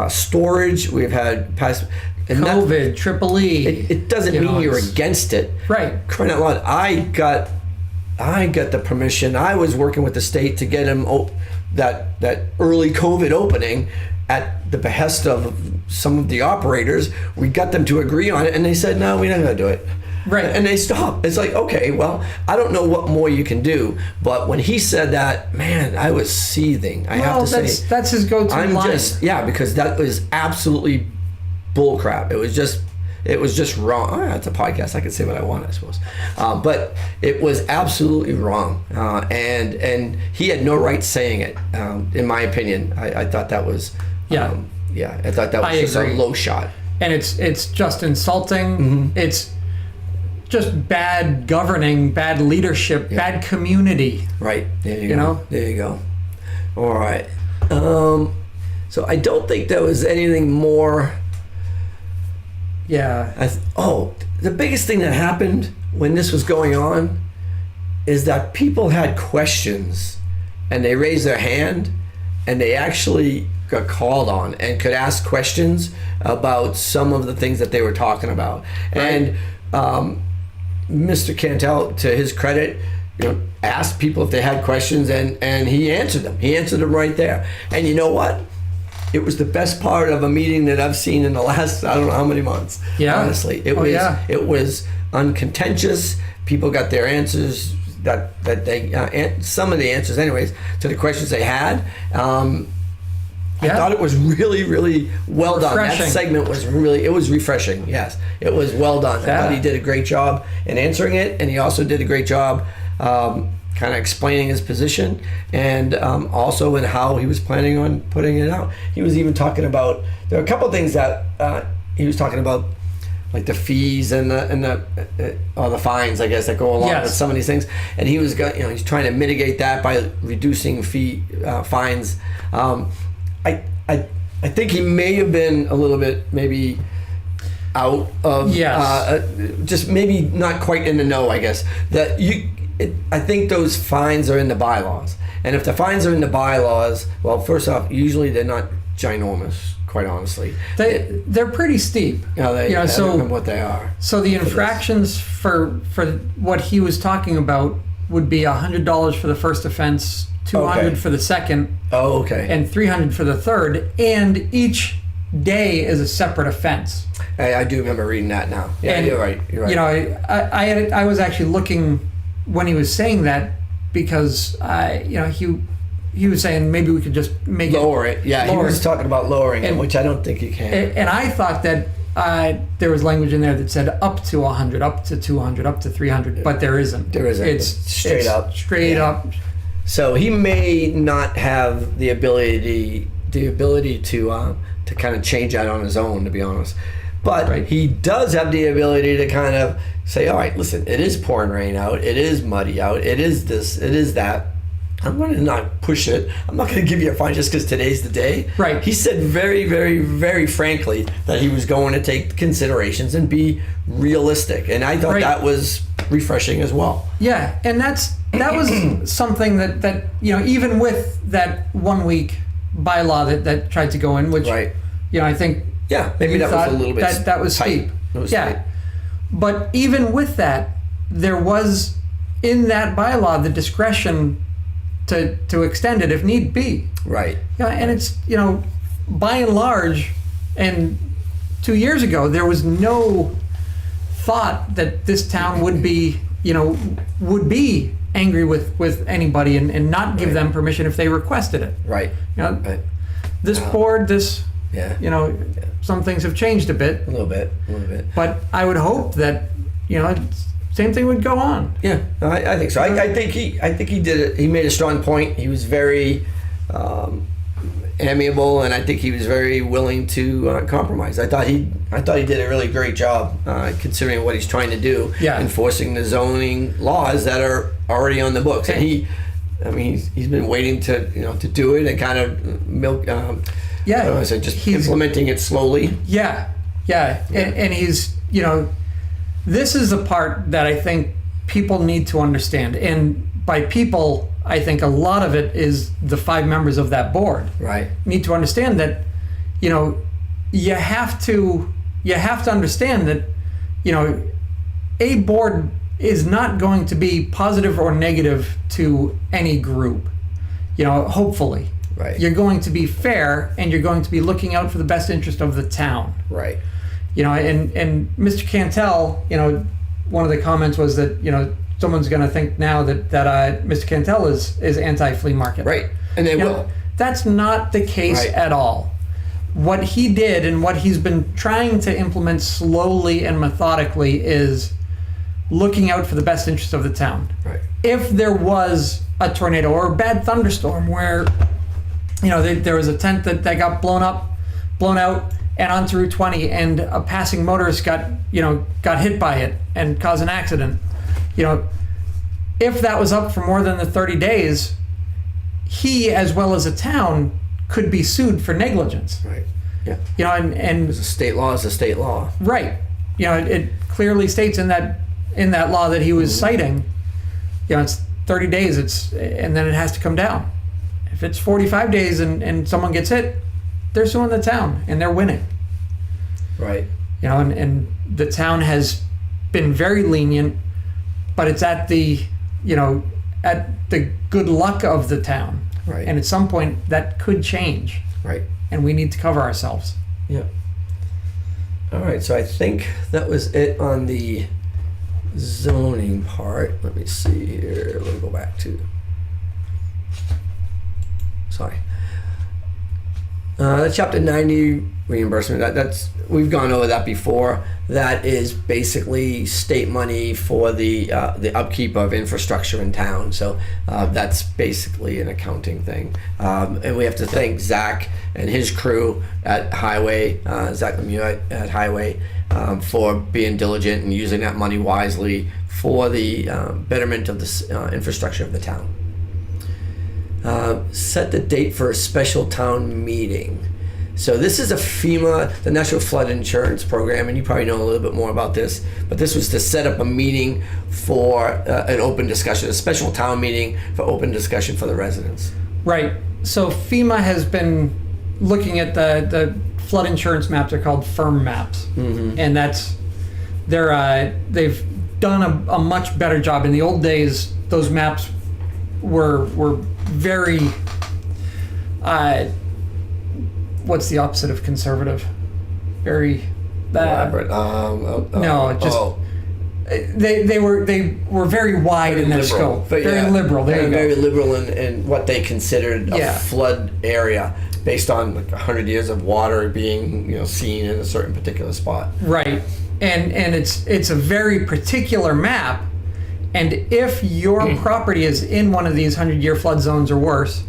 storage. We've had past and COVID, Triple E. It doesn't mean you're against it. Right. Crying out loud, I got the permission. I was working with the state to get him that early COVID opening at the behest of some of the operators. We got them to agree on it, and they said, no, we're not going to do it. Right. And they stopped. It's like, okay, well, I don't know what more you can do. But when he said that, man, I was seething. I have to say. That's his go-to I'm line. because that was absolutely bullcrap. It was just wrong. Oh, yeah, it's a podcast. I can say what I want, I suppose. But it was absolutely wrong. And he had no right saying it, in my opinion. I thought that was, Yeah. I thought that was I just agree. a low shot. And it's just insulting. Mm-hmm. It's just bad governing, bad leadership, bad community. Right. There you You go. know? There you go. All right. So I don't think there was anything more. Yeah. The biggest thing that happened when this was going on is that people had questions and they raised their hand and they actually got called on and could ask questions about some of the things that they were talking about. Right. And Mr. Cantel, to his credit, asked people if they had questions, and he answered them. He answered them right there. And you know what? It was the best part of a meeting that I've seen in the last, I don't know how many months. Yeah. Honestly, it was uncontentious. People got their answers that they some of the answers, anyways, to the questions they had. I thought it was really, really well done. That Refreshing. segment was it was refreshing. Yes, it was well done. I Yeah. thought he did a great job in answering it, and he also did a great job kind of explaining his position, and also in how he was planning on putting it out. He was even talking about, there are a couple of things that he was talking about, like the fees and the fines, I guess, that go along with some of these things. And he was he's trying to mitigate that by reducing fines. I think he may have been a little bit maybe out of just maybe not quite in the know, I guess. I think those fines are in the bylaws, and if the fines are in the bylaws, well, first off, usually they're not ginormous, quite honestly. They're pretty steep. I don't so remember what they are. So the infractions for what he was talking about would be $100 for the first offense, $200 Okay. for the second, Oh, okay. and $300 for the third, and each day is a separate offense. I do remember reading that now. Yeah, And, you're right. You're right. You know, I was actually looking when he was saying that because he was saying maybe we could just make lower it. Yeah, lower he was it. talking about lowering it, And- which I don't think you can. And I thought that there was language in there that said up to 100, up to 200, up to 300, but there isn't. There isn't. It's Straight up. Straight Yeah. up. So he may not have the ability to kind of change that on his own, to be honest. But Right. he does have the ability to kind of say, all right, listen, it is pouring rain out, it is muddy out, it is this, it is that. I'm going to not push it. I'm not going to give you a fine just because today's the day. Right. He said very, very, very frankly that he was going to take considerations and be realistic. And I thought Right. that was refreshing as well. Yeah, and that was something that even with that 1 week bylaw that tried to go in, which Right. I think Yeah, maybe you that was thought a little bit that was tight. steep. It was Yeah, tight. but even with that, there was in that bylaw the discretion to extend it if need be. Right. Yeah, and it's by and large, and 2 years ago there was no thought that this town would be angry with anybody and not give Right. them permission if they requested it. Right. Right. This board, Yeah. some things have changed a bit, A little bit. but I would hope that same thing would go on. Yeah, no, I think so. I think he did it. He made a strong point. He was very amiable, and I think he was very willing to compromise. I thought he did a really great job considering what he's trying to do, Yeah. enforcing the zoning laws that are already on the books. And he's been waiting to do it and kind of milk. Yeah, I don't know, so just he's- implementing it slowly. Yeah. And he's, this is the part that I think people need to understand. And by people, I think a lot of it is the 5 members of that board Right. need to understand that, you have to understand that, a board is not going to be positive or negative to any group, hopefully. Right. You're going to be fair and you're going to be looking out for the best interest of the town. Right. And Mr. Cantel, one of the comments was that, someone's going to think now that Mr. Cantel is anti-flea market. Right. And they will. That's not the case Right. at all. What he did and what he's been trying to implement slowly and methodically is looking out for the best interest of the town. Right. If there was a tornado or a bad thunderstorm where, there was a tent that got blown out and onto Route 20 and a passing motorist got hit by it and caused an accident, if that was up for more than the 30 days, he, as well as a town, could be sued for negligence. Right. Yeah. And The state law is a state law. right, it clearly states in that law that he was citing, it's 30 days, and then it has to come down. If it's 45 days and someone gets hit, they're suing the town and they're winning. Right. And the town has been very lenient, but it's at the good luck of the town. Right. And at some point that could change, Right. and we need to cover ourselves. Yeah. All right. So I think that was it on the zoning part. Let me see here. We'll go back to. Sorry. Chapter 90 reimbursement. That's we've gone over that before. That is basically state money for the upkeep of infrastructure in town. So that's basically an accounting thing. And we have to thank Zach and his crew at Highway, Zach Lemieux at Highway, for being diligent and using that money wisely for the betterment of the infrastructure of the town. Set the date for a special town meeting. So this is a FEMA, the National Flood Insurance Program, and you probably know a little bit more about this, but this was to set up a meeting for an open discussion, a special town meeting for open discussion for the residents. Right. So FEMA has been looking at the flood insurance maps. They're called firm maps, and they've done a much better job. In the old days, those maps were very, what's the opposite of conservative? Very, Elaborate. no, just they were very wide in their liberal. scope, But very yeah, liberal. There you go. very liberal in what they considered a Yeah. flood area based on like 100 years of water being seen in a certain particular spot. Right, and it's a very particular map, and if your property is in one of these 100-year flood zones or worse,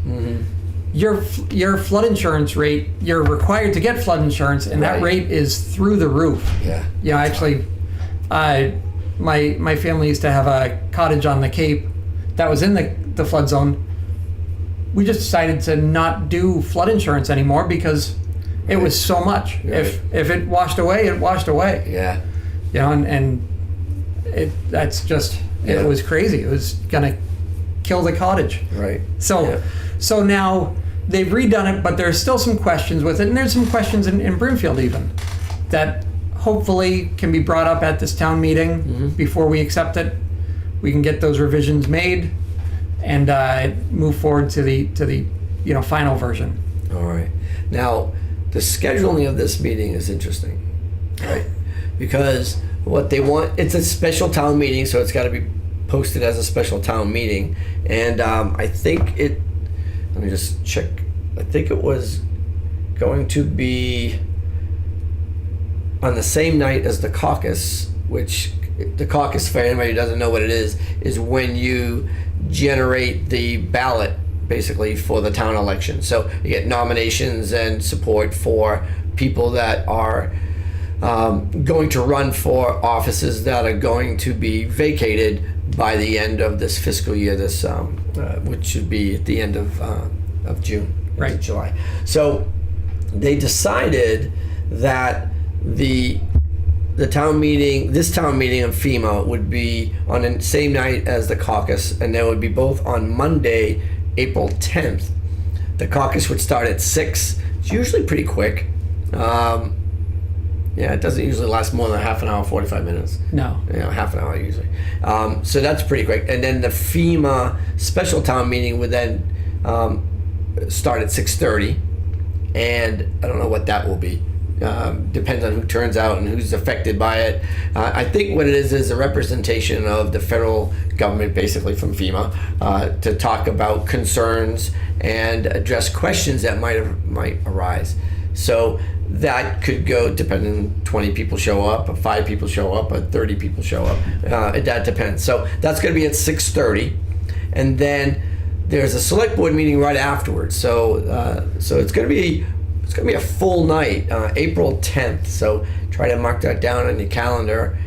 your flood insurance rate, you're required to get flood insurance, and that Right. rate is through the roof. Yeah. Actually, my family used to have a cottage on the Cape that was in the flood zone. We just decided to not do flood insurance anymore because it was so much. Right. If it washed away, it washed away. Yeah. And that's just, Yeah. it was crazy. It was gonna kill the cottage. Right. So, Yeah. so now they've redone it, but there's still some questions with it, and there's some questions in Broomfield even that hopefully can be brought up at this town meeting before we accept it. We can get those revisions made and move forward to the final version. All right. Now, the scheduling of this meeting is interesting, right? Because what they want, it's a special town meeting, so it's got to be posted as a special town meeting. And I think let me just check. I think it was going to be on the same night as the caucus, which the caucus, for anybody who doesn't know what it is when you generate the ballot basically for the town election. So you get nominations and support for people that are going to run for offices that are going to be vacated by the end of this fiscal year, which should be at the end of June, Right. into July. So they decided that the town meeting, this town meeting of FEMA would be on the same night as the caucus, and they would be both on Monday, April 10th. The caucus would start at 6. It's usually pretty quick. It doesn't usually last more than half an hour, 45 minutes. No. Half an hour usually. So that's pretty quick. And then the FEMA special town meeting would then start at 6:30, and I don't know what that will be. Depends on who turns out and who's affected by it. I think what it is a representation of the federal government, basically from FEMA, to talk about concerns and address questions that might arise. So that could go, depending, 20 people show up, or 5 people show up, or 30 people show up. That depends. So that's going to be at 6:30, and then there's a select board meeting right afterwards. So it's going to be a full night, April 10th. So try to mark that down on your calendar.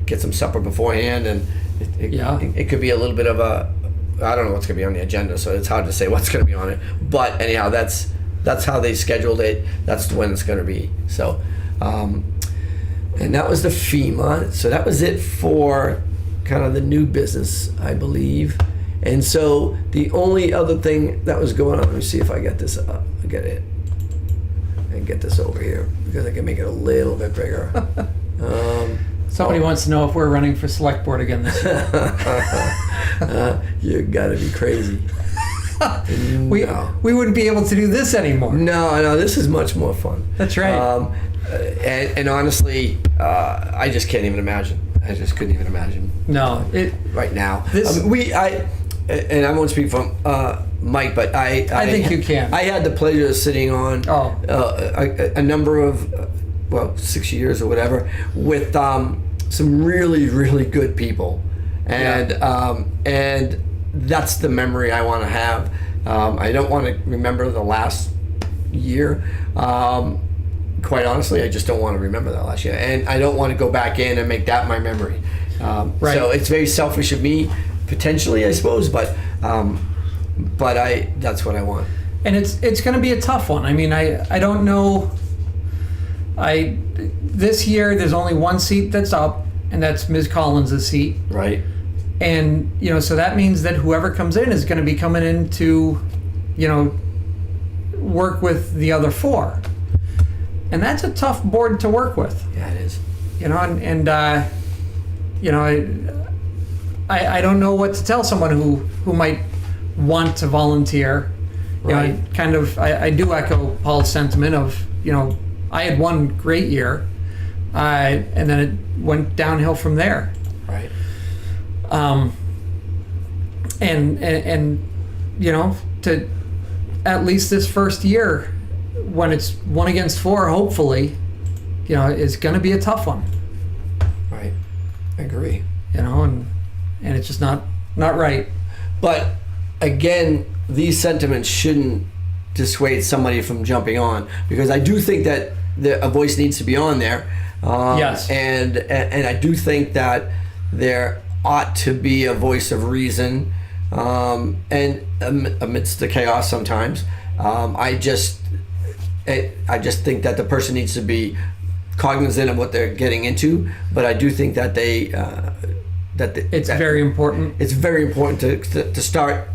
Get some supper beforehand, and it could be a little bit of I don't know what's going to be on the agenda, so it's hard to say what's going to be on it. But anyhow, that's how they scheduled it. That's when it's going to be. So, and that was the FEMA. So that was it for kind of the new business, I believe. And so the only other thing that was going on, let me see if I get this up. I get it. And get this over here because I can make it a little bit bigger. Somebody wants to know if we're running for select board again this year. You gotta be crazy. We wouldn't be able to do this anymore. No, this is much more fun. That's right. And honestly, I just can't even imagine. I just couldn't even imagine. No, right now. This, and I won't speak for Mike, but I think you can. I had the pleasure of sitting on a number of, 6 years or whatever, with some really, really good people, and that's the memory I want to have. I don't want to remember the last year. Quite honestly, I just don't want to remember that last year, and I don't want to go back in and make that my memory. Right. So it's very selfish of me, potentially, I suppose, but that's what I want. And it's going to be a tough one. I mean, I don't know. This year there's only one seat that's up, and that's Ms. Collins' seat. Right. And so that means that whoever comes in is going to be coming in to, work with the other 4. And that's a tough board to work with. Yeah, it is. I I don't know what to tell someone who might want to volunteer. You know, Right. I do echo Paul's sentiment of, I had one great year, and then it went downhill from there. Right. And to at least this first year, when it's 1 against 4, hopefully, is going to be a tough one. Right. I agree. And it's just not right. But again, these sentiments shouldn't dissuade somebody from jumping on, because I do think that a voice needs to be on there. Yes. And I do think that there ought to be a voice of reason, and amidst the chaos sometimes. I just think that the person needs to be cognizant of what they're getting into, but I do think that It's very important. it's very important to start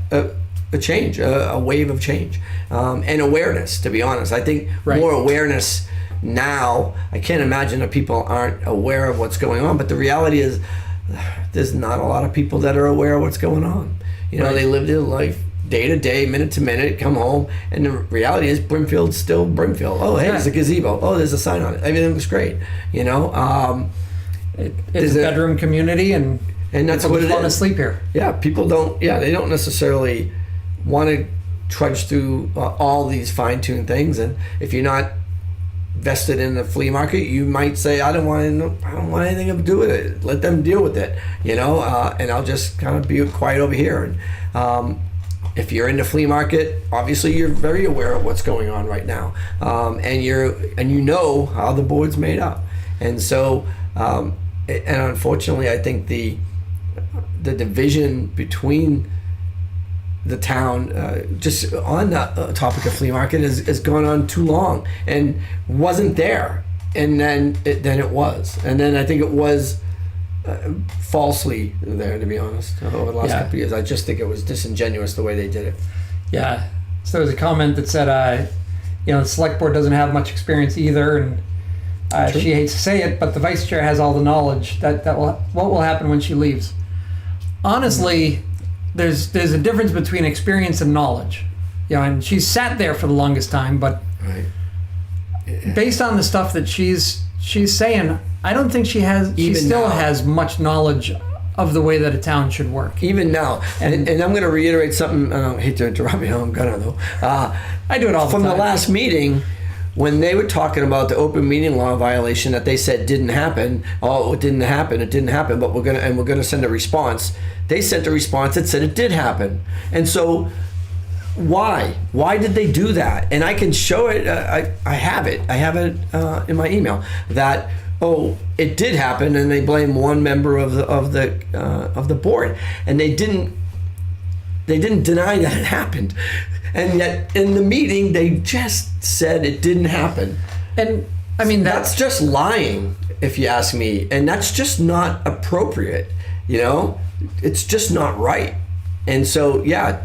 a change, a wave of change, and awareness. To be honest, I think Right. more awareness now. I can't imagine that people aren't aware of what's going on, but the reality is there's not a lot of people that are aware of what's going on. Right. They live their life day to day, minute to minute, come home, and the reality is Brimfield's still Brimfield. Oh, hey, Yeah. there's a gazebo. Oh, there's a sign on it. Everything looks great. It's Is a it- bedroom community, and that's people what it want to is. sleep here. Yeah, they don't necessarily want to trudge through all these fine-tuned things. And if you're not vested in the flea market, you might say, I don't want anything to do with it. Let them deal with it, and I'll just kind of be quiet over here. And if you're in the flea market, obviously you're very aware of what's going on right now, and you know how the board's made up. And so, and unfortunately, I think the division between the town, just on the topic of flea market, has gone on too long and wasn't there, and then it was, and then I think it was falsely there, to be honest, over the last Yeah. couple of years. I just think it was disingenuous the way they did it. Yeah. So there was a comment that said, the select board doesn't have much experience either, and True. she hates to say it, but the vice chair has all the knowledge. What will happen when she leaves? Honestly, there's a difference between experience and knowledge. And she's sat there for the longest time, but Right. based on the stuff that she's saying, I don't think she Even still now. has much knowledge of the way that a town should work. Even now, and I'm going to reiterate something. I don't hate to interrupt you. I'm gonna though. I do it all the From time. the last meeting, when they were talking about the open meeting law violation that they said didn't happen. Oh, it didn't happen. But we're gonna send a response. They sent a response that said it did happen. And so, why did they do that? And I can show it. I have it in my email that. Oh, it did happen, and they blame one member of the board, and they didn't deny that it happened, and yet in the meeting they just said it didn't happen. And I mean, That's just lying, if you ask me, and that's just not appropriate. It's just not right. And so, yeah,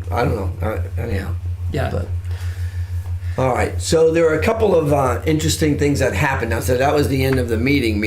I don't know. Anyhow, yeah. but. All right, so there were a couple of interesting things that happened. Now, so that was the end of the meeting.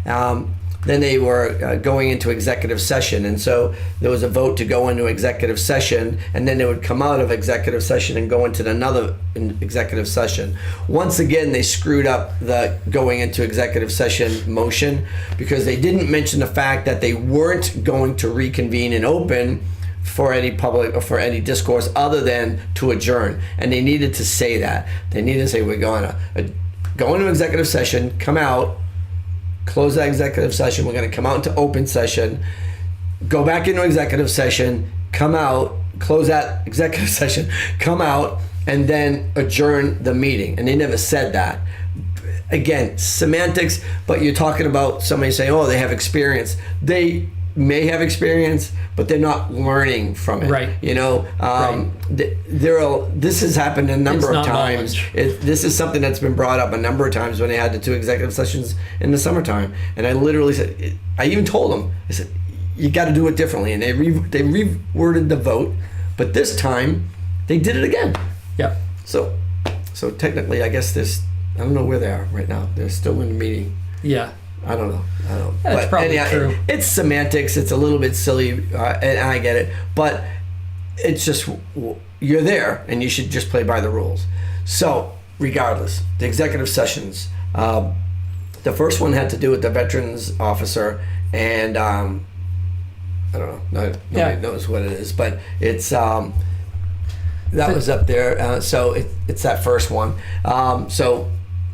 Then they were going into executive session, and so there was a vote to go into executive session, and then they would come out of executive session and go into another executive session. Once again, they screwed up the going into executive session motion, because they didn't mention the fact that they weren't going to reconvene in open for any public or for any discourse other than to adjourn. And they needed to say that. They needed to say, we're going to go into executive session, come out, close that executive session, we're going to come out into open session, go back into executive session, come out, close that executive session, come out, and then adjourn the meeting. And they never said that. Again, semantics, but you're talking about somebody saying, oh, they have experience. They may have experience, but they're not learning from it. Right. This has happened a number It's of not times. knowledge. This is something that's been brought up a number of times when they had the 2 executive sessions in the summertime. And I literally said, I even told them, I said, you got to do it differently. And they reworded the vote, but this time they did it again. Yep. So technically, I guess I don't know where they are right now. They're still in the meeting. Yeah. I don't know. That's probably true. It's semantics. It's a little bit silly, and I get it. But it's just you're there, and you should just play by the rules. So, regardless, the executive sessions. The first one had to do with the veterans officer, and I don't know. Nobody knows what it is, but it's that was up there. So it's that first one. So.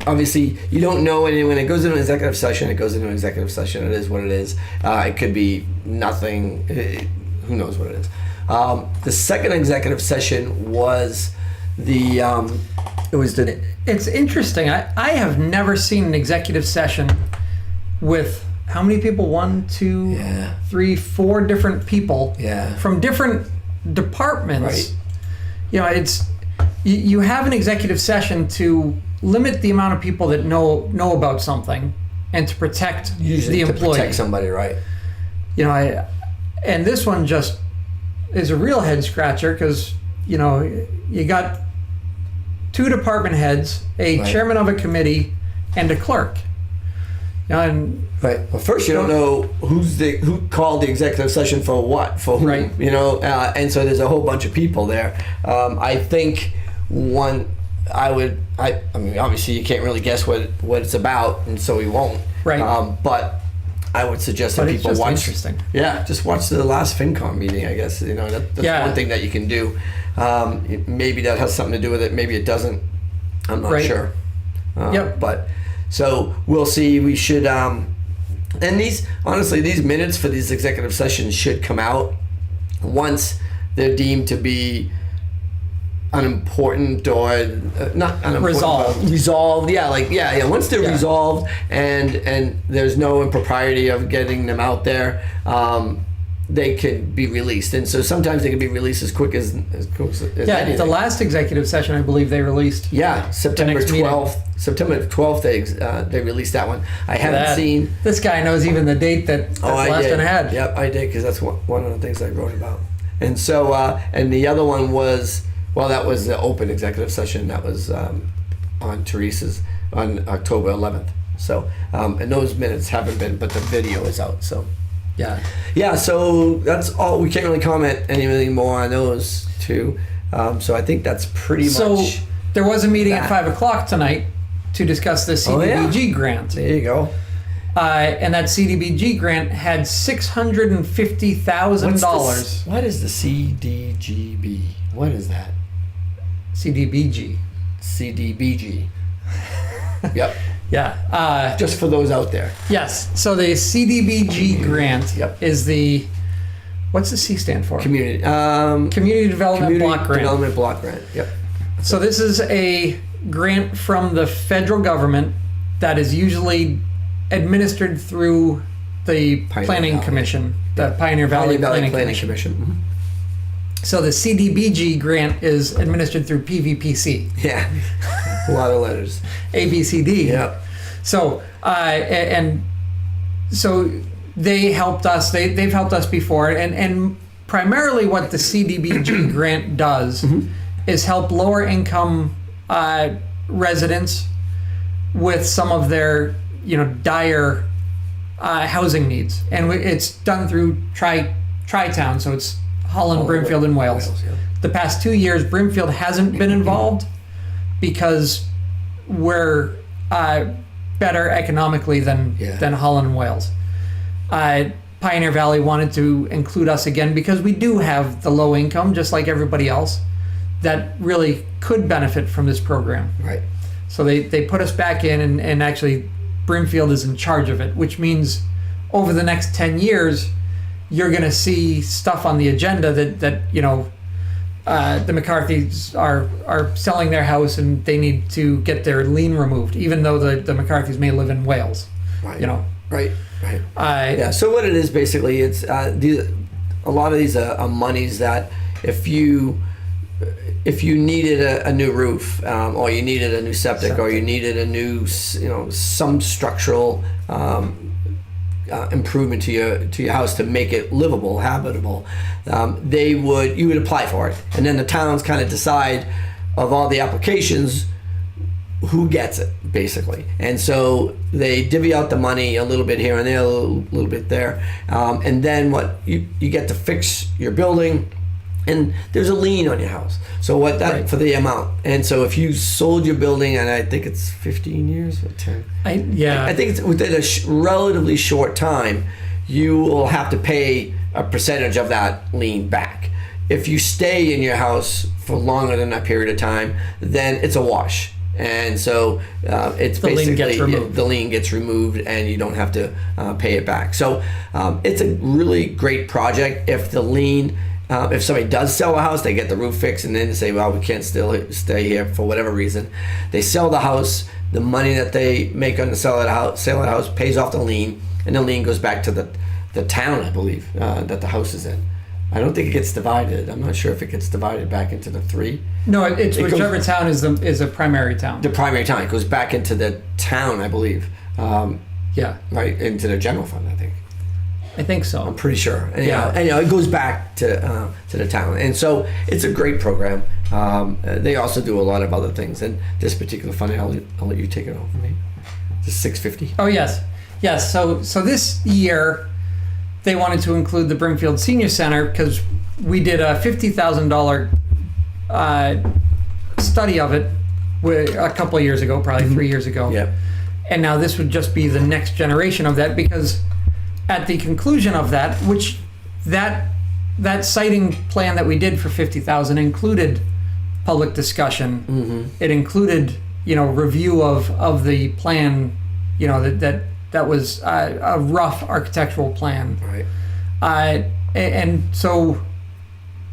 Obviously, you don't know when it goes into an executive session. It goes into an executive session. It is what it is. It could be nothing. Who knows what it is? The second executive session was It's interesting. I have never seen an executive session with how many people? 1, 2, 3, 4 different people from different departments. Right. You know, it's you have an executive session to limit the amount of people that know about something, and to protect the employee. To protect somebody, right? You know, and this one just is a real head scratcher because you know you got 2 department heads, a chairman of a committee, and a clerk. You know, and right. Well, first you don't know who called the executive session for what, for who, right. You know, and so there's a whole bunch of people there. I think I mean, obviously you can't really guess what it's about, and so we won't. Right. But I would suggest that people watch. Interesting. Yeah, just watch the last FinCom meeting. I guess you know that's one thing that you can do. Maybe that has something to do with it. Maybe it doesn't. I'm not sure. But so we'll see. We should. And these minutes for these executive sessions should come out once they're deemed to be unimportant or not unimportant, resolved. Once they're resolved and there's no impropriety of getting them out there, they can be released. And so sometimes they can be released as quick as anything. The last executive session I believe they released. September 12th. September 12th they released that one. I haven't seen. This guy knows even the date that the last one had. Yep, I did, because that's one of the things I wrote about. And so and the other one was. Well, that was the open executive session. That was on Teresa's on October 11th. So, and those minutes haven't been, but the video is out. So, yeah. So that's all. We can't really comment anything more on those two. So I think that's pretty much. So there was a meeting at 5:00 tonight to discuss the CDBG grant. There you go. And that CDBG grant had $650,000. What is the CDGB? What is that? CDBG. CDBG. Yep. Yeah. Just for those out there. Yes. So the CDBG grant is the, what's the C stand for? Community Development Block Grant. Development Block Grant. Yep. So this is a grant from the federal government that is usually administered through the Planning Commission, the Pioneer Valley Planning Commission. Mm-hmm. So the CDBG grant is administered through PVPC. Yeah, a lot of letters. ABCD. Yeah. So and so they helped us. They've helped us before, and primarily what the CDBG grant does is help lower income residents with some of their dire housing needs, and it's done through Tri-Town, so it's Holland, Brimfield, and Wales. The past 2 years, Brimfield hasn't been involved because we're better economically than Holland and Wales. Pioneer Valley wanted to include us again because we do have the low income, just like everybody else, that really could benefit from this program. Right. So they put us back in, and actually Brimfield is in charge of it, which means over the next 10 years, you're going to see stuff on the agenda that the McCarthys are selling their house and they need to get their lien removed, even though the McCarthys may live in Wales. Right. Right. So what it is basically, it's a lot of these are monies that if you needed a new roof, or you needed a new septic, or you needed a new some structural improvement to your house to make it livable, habitable, you would apply for it, and then the towns kind of decide of all the applications who gets it, basically. And so they divvy out the money a little bit here and there, a little bit there. And then what you get to fix your building, and there's a lien on your house. So what that Right. for the amount. And so if you sold your building, and I think it's 15 years or 10. I think it's within a relatively short time, you will have to pay a percentage of that lien back. If you stay in your house for longer than that period of time, then it's a wash. And so it's The lien basically gets removed. the lien gets removed, and you don't have to pay it back. So it's a really great project. If the lien, if somebody does sell a house, they get the roof fixed, and then they say, well, we can't still stay here for whatever reason. They sell the house. The money that they make on the sale of the house pays off the lien, and the lien goes back to the town, I believe, that the house is in. I don't think it gets divided. I'm not sure if it gets divided back into the three. No, it's It goes- whichever town is a primary town. The primary town, it goes back into the town, I believe, Yeah, right into the general fund, I think. I think I'm so. pretty sure. Yeah. And it goes back to the town, and so it's a great program. They also do a lot of other things, and this particular fund, I'll let you take it over me. It's $650. Oh yes, yes. So this year, they wanted to include the Brimfield Senior Center because we did a $50,000 study of it a couple of years ago, probably 3 years ago. Yeah. And now this would just be the next generation of that, because at the conclusion of that, which that siting plan that we did for 50,000 included public discussion. Mm-hmm. It included, review of the plan, that was a rough architectural plan. Right. And so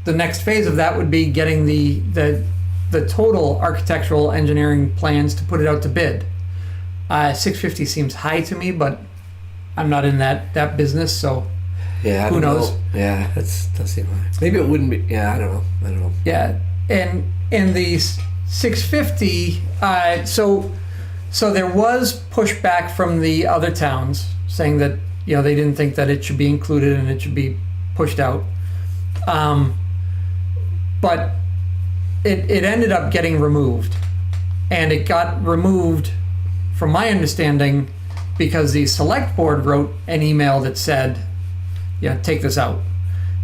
the next phase of that would be getting the total architectural engineering plans to put it out to bid. 650 seems high to me, but I'm not in that business, so Yeah. I Who don't knows? know. Yeah, does seem high. Maybe it wouldn't be. Yeah, I don't know. yeah. And the 650, so there was pushback from the other towns saying that they didn't think that it should be included and it should be pushed out. But it ended up getting removed, and it got removed, from my understanding, because the select board wrote an email that said, take this out.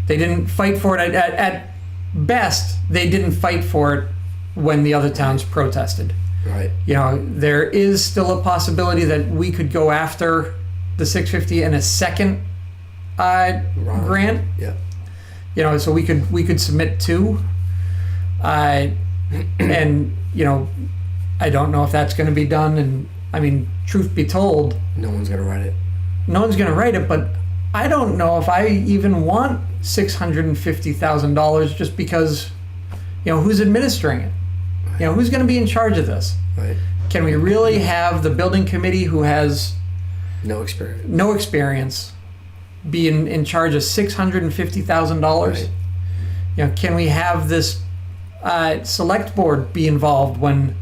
They didn't fight for it. At best, they didn't fight for it when the other towns protested. Right. There is still a possibility that we could go after the 650 in a second grant. Yeah. So we could submit two. And I don't know if that's going to be done. And I mean, truth be told, No one's gonna write it. no one's going to write it, but I don't know if I even want $650,000 just because, who's administering it? Who's going to be in charge of this? Right. Can we really have the building committee, who has No experience. no experience, be in charge of $650,000? Right. Can we have this select board be involved when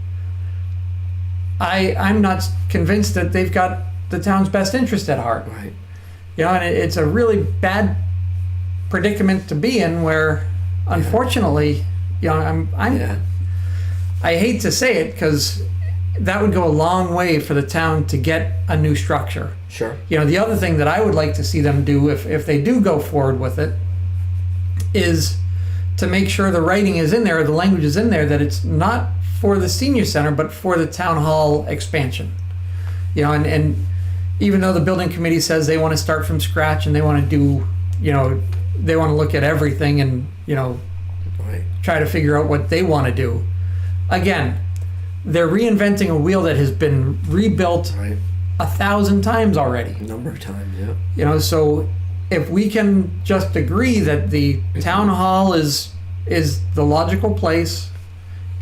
I'm not convinced that they've got the town's best interest at heart? Right. And it's a really bad predicament to be in, where unfortunately, I'm Yeah. I hate to say it, because that would go a long way for the town to get a new structure. Sure. The other thing that I would like to see them do, if they do go forward with it, is to make sure the writing is in there, or the language is in there, that it's not for the senior center, but for the town hall expansion. And even though the building committee says they want to start from scratch and they want to do, they want to look at everything and, Right. try to figure out what they want to do. Again, they're reinventing a wheel that has been rebuilt Right. 1,000 times already. A number of times. Yeah. So if we can just agree that the town hall is the logical place,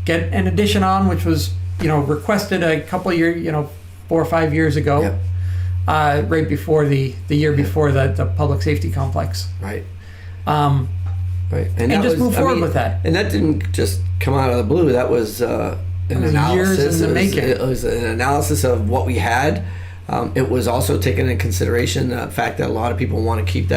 get an addition on, which was requested a couple of years, 4 or 5 years ago, Yep. right before the year before the public safety complex. Right. Um, Right. And that just move forward with that. And that didn't just come out of the blue. That was an was analysis. years in the making. It was an analysis of what we had. It was also taken into consideration the fact that a lot of people want to keep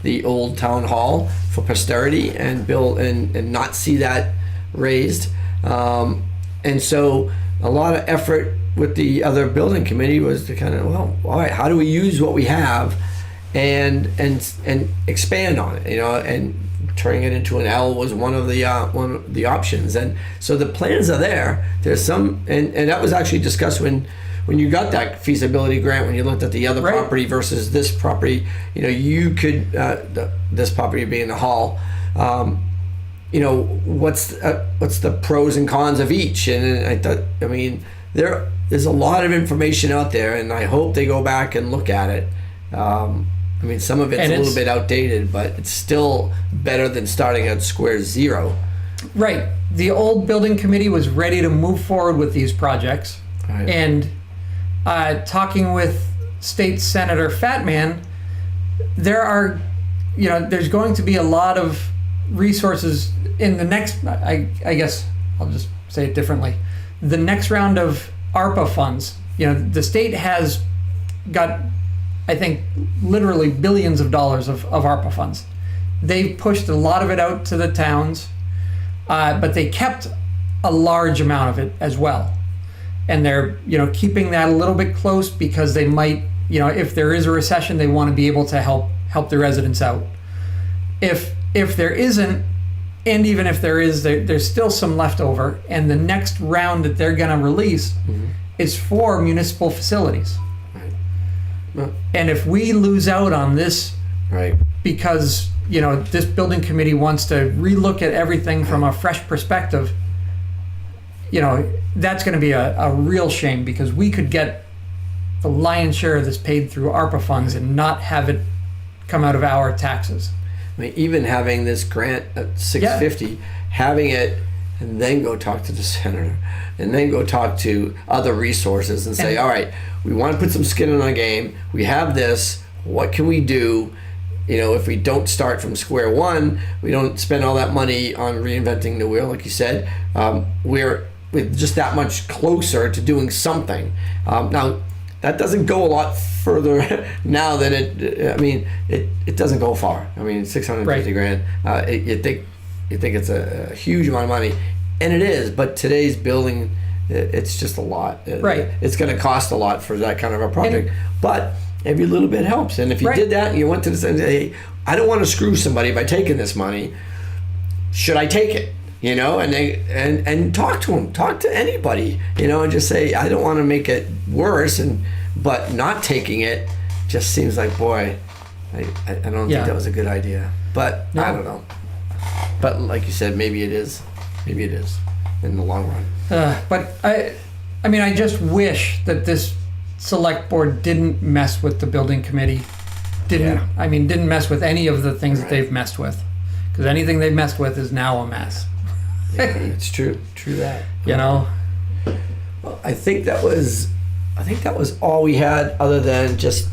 the old town hall for posterity and build and not see that raised. And so a lot of effort with the other building committee was to kind of, well, all right, how do we use what we have and expand on it, and turning it into an L was one of the options. And so the plans are there. There's some, and that was actually discussed when you got that feasibility grant, when you looked at the other Right. property versus this property. You could, this property being the hall, what's the pros and cons of each? And I thought, there's a lot of information out there, and I hope they go back and look at it. Some of it's And a little it's- bit outdated, but it's still better than starting at square zero. Right. The old building committee was ready to move forward with these projects. Right. And talking with State Senator Fatman, there's going to be a lot of resources in the next, I guess I'll just say it differently. The next round of ARPA funds, the state has got, I think, literally billions of dollars of ARPA funds. They've pushed a lot of it out to the towns, but they kept a large amount of it as well. And they're, keeping that a little bit close because they might, if there is a recession, they want to be able to help the residents out. If there isn't, and even if there is, there's still some left over, and the next round that they're going to release is for municipal facilities. Well, And if we lose out on this right. because, this building committee wants to relook at everything from a fresh perspective, that's going to be a real shame, because we could get the lion's share of this paid through ARPA funds and not have it come out of our taxes. Even having this grant at $650, having it, and then go talk to the senator, and then go talk to other resources and say, all right, we want to put some skin in our game. We have this. What can we do? If we don't start from square one, we don't spend all that money on reinventing the wheel, like you said. We're just that much closer to doing something. Now, that doesn't go a lot further now than it doesn't go far. $650 Right. grand. You think it's a huge amount of money, and it is. But today's building, it's just a lot. Right. It's going to cost a lot for that kind of a project, but every little bit helps. And if you Right. did that, and you went to the and say, hey, I don't want to screw somebody by taking this money. Should I take it? And talk to them, talk to anybody, and just say, I don't want to make it worse, but not taking it just seems like, boy, I don't Yeah. think that was a good idea. But No. I don't know. But like you said, maybe it is in the long run. But I just wish that this select board didn't mess with the building committee. Didn't mess with any of the things that Right. they've messed with. Because anything they've messed with is now a mess. Yeah, it's true that. Well, I think that was all we had, other than just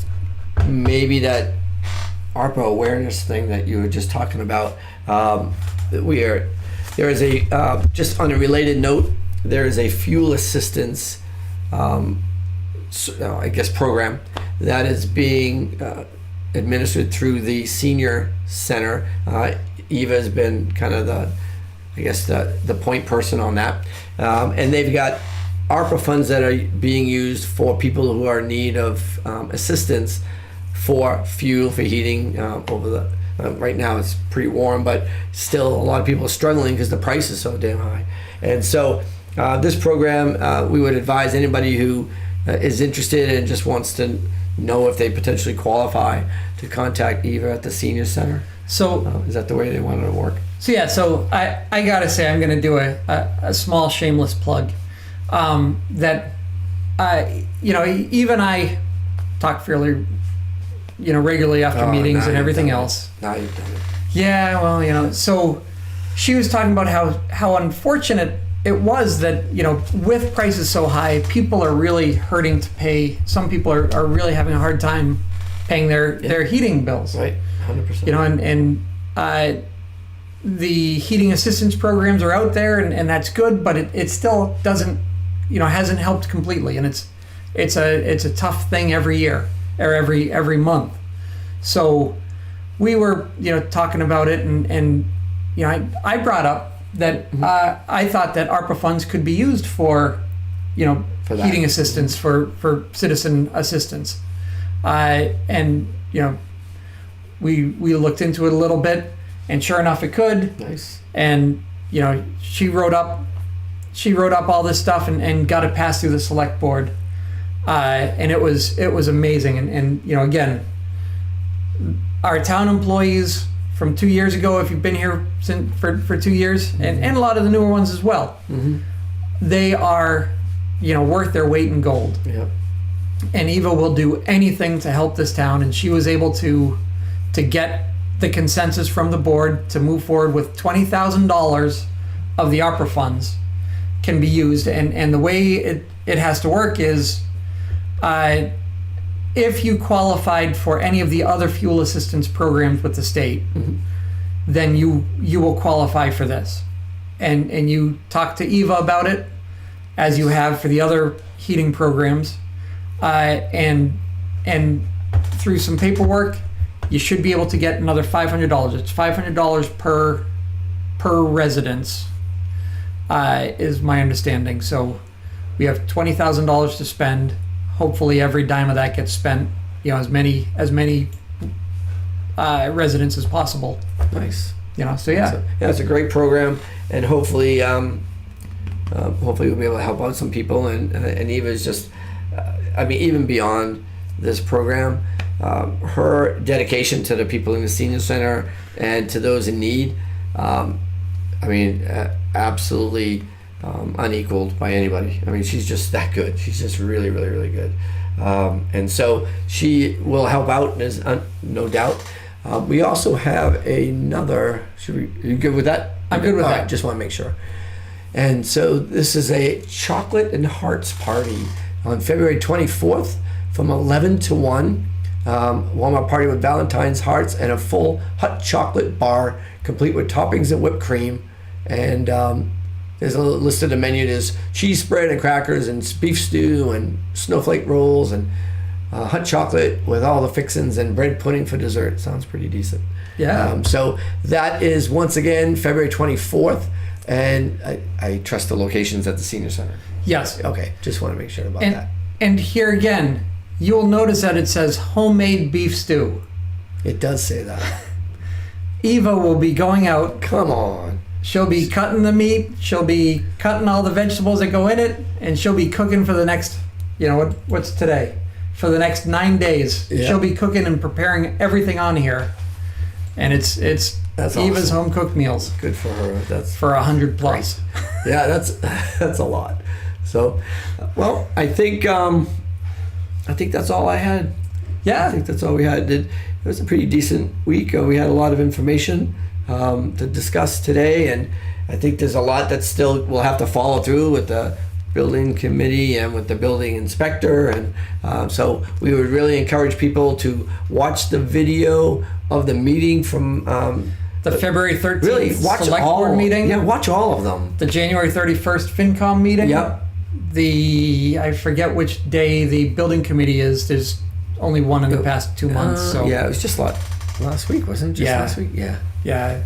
maybe that ARPA awareness thing that you were just talking about. There is a just on a related note, there is a fuel assistance, program that is being administered through the senior center. Eva has been kind of the point person on that, and they've got ARPA funds that are being used for people who are in need of assistance for fuel, for heating over the. Right now it's pretty warm, but still a lot of people are struggling because the price is so damn high. And so this program, we would advise anybody who is interested and just wants to know if they potentially qualify to contact Eva at the senior center. so Is that the way they want it to work? So I gotta say, I'm gonna do a small shameless plug. That Eve and I talk fairly, regularly after meetings now and you've everything done it. else. Now you've done it. Yeah, well, so she was talking about how unfortunate it was that, with prices so high, people are really hurting to pay. Some people are really having a hard time paying their heating bills. Right, 100%. And the heating assistance programs are out there, and that's good, but it still doesn't, hasn't helped completely. And it's a tough thing every year or every month. So we were, talking about it, and I brought up that I thought that ARPA funds could be used for For that. heating assistance for citizen assistance. And we looked into it a little bit, and sure enough, it could. Nice. And she wrote up all this stuff and got it passed through the select board. And it was amazing. And again, our town employees from 2 years ago, if you've been here for 2 years, and a lot of the newer ones as well, they are worth their weight in gold. Yep. And Eva will do anything to help this town, and she was able to get the consensus from the board to move forward with $20,000 of the ARPA funds can be used. And the way it has to work is if you qualified for any of the other fuel assistance programs with the state, then you will qualify for this. And you talk to Eva about it, as you have for the other heating programs, and through some paperwork, you should be able to get another $500. It's $500 per residence, is my understanding. So we have $20,000 to spend. Hopefully, every dime of that gets spent. As many residents as possible. Nice. So yeah. It's a great program, and hopefully we'll be able to help out some people. And Eva's just, even beyond this program, her dedication to the people in the senior center and to those in need, absolutely unequaled by anybody. She's just that good. She's just really, really, really good. And so she will help out, there's no doubt. We also have another, are you good with that? I'm good with All that. right, just want to make sure. And so this is a chocolate and hearts party on February 24th from 11 to 1. Warm-up party with Valentine's hearts and a full hot chocolate bar, complete with toppings and whipped cream. And there's a list of the menu. There's cheese spread and crackers and beef stew and snowflake rolls and hot chocolate with all the fixings and bread pudding for dessert. Sounds pretty decent. Yeah. So that is, once again, February 24th. And I trust the locations at the senior center. Yes. Okay, just want to make sure about that. And here again, you'll notice that it says homemade beef stew. It does say that. Eva will be going out. Come on. She'll be cutting the meat. She'll be cutting all the vegetables that go in it, and she'll be cooking for the next, what's today? For the next 9 days. Yeah. She'll be cooking and preparing everything on here, and it's That's Eva's awesome. home cooked meals Good for her. That's for 100 plus. yeah. That's a lot. So, well, I think that's all I had. I think that's all we had. It was a pretty decent week. We had a lot of information to discuss today, and I think there's a lot that still we'll have to follow through with the building committee and with the building inspector. And so we would really encourage people to watch the video of the meeting from The February 13th really watch select all board meeting. Yeah, watch all of them. The January 31st FinCom meeting. Yep. I forget which day the building committee is. There's only one in the past 2 months. So yeah, it was just last week, wasn't it? Just Yeah. last week. Yeah. yeah.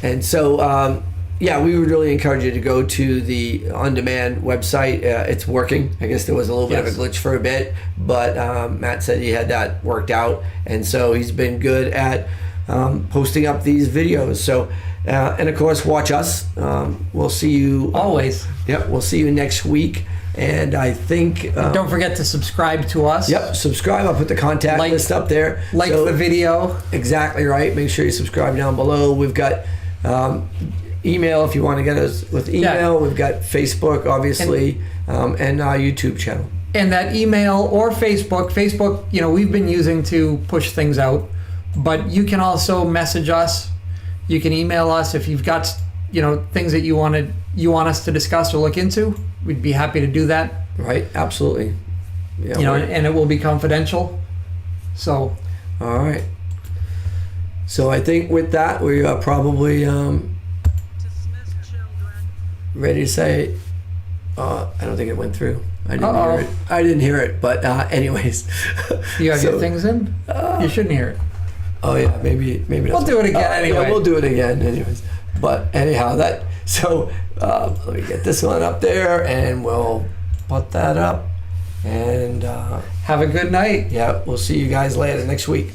And so, we would really encourage you to go to the on-demand website. It's working. I guess there was a little bit of a Yes. glitch for a bit, but Matt said he had that worked out. And so he's been good at posting up these videos. So, and of course, watch us. We'll see you. Always. Yep, we'll see you next week. And I think... Don't forget to subscribe to us. Yep, subscribe. I'll put the contact Like- list up there. Like So- the video. Exactly right. Make sure you subscribe down below. We've got email if you want to get us with email. Yeah. We've got Facebook, obviously, and our YouTube channel. And that email or Facebook, we've been using to push things out, but you can also message us. You can email us if you've got, things that you want us to discuss or look into. We'd be happy to do that. Right? Absolutely. Yeah. And it will be confidential. So, all right. So I think with that, we are probably ready to say. I don't think it went through. I didn't hear it. But anyways. you have So- your things in? You shouldn't hear it. Oh yeah, maybe. We'll do it again anyway. Yeah, we'll do it again, anyways. But anyhow, so let me get this one up there, and we'll put that up. And Have a good night. yeah, we'll see you guys later next week.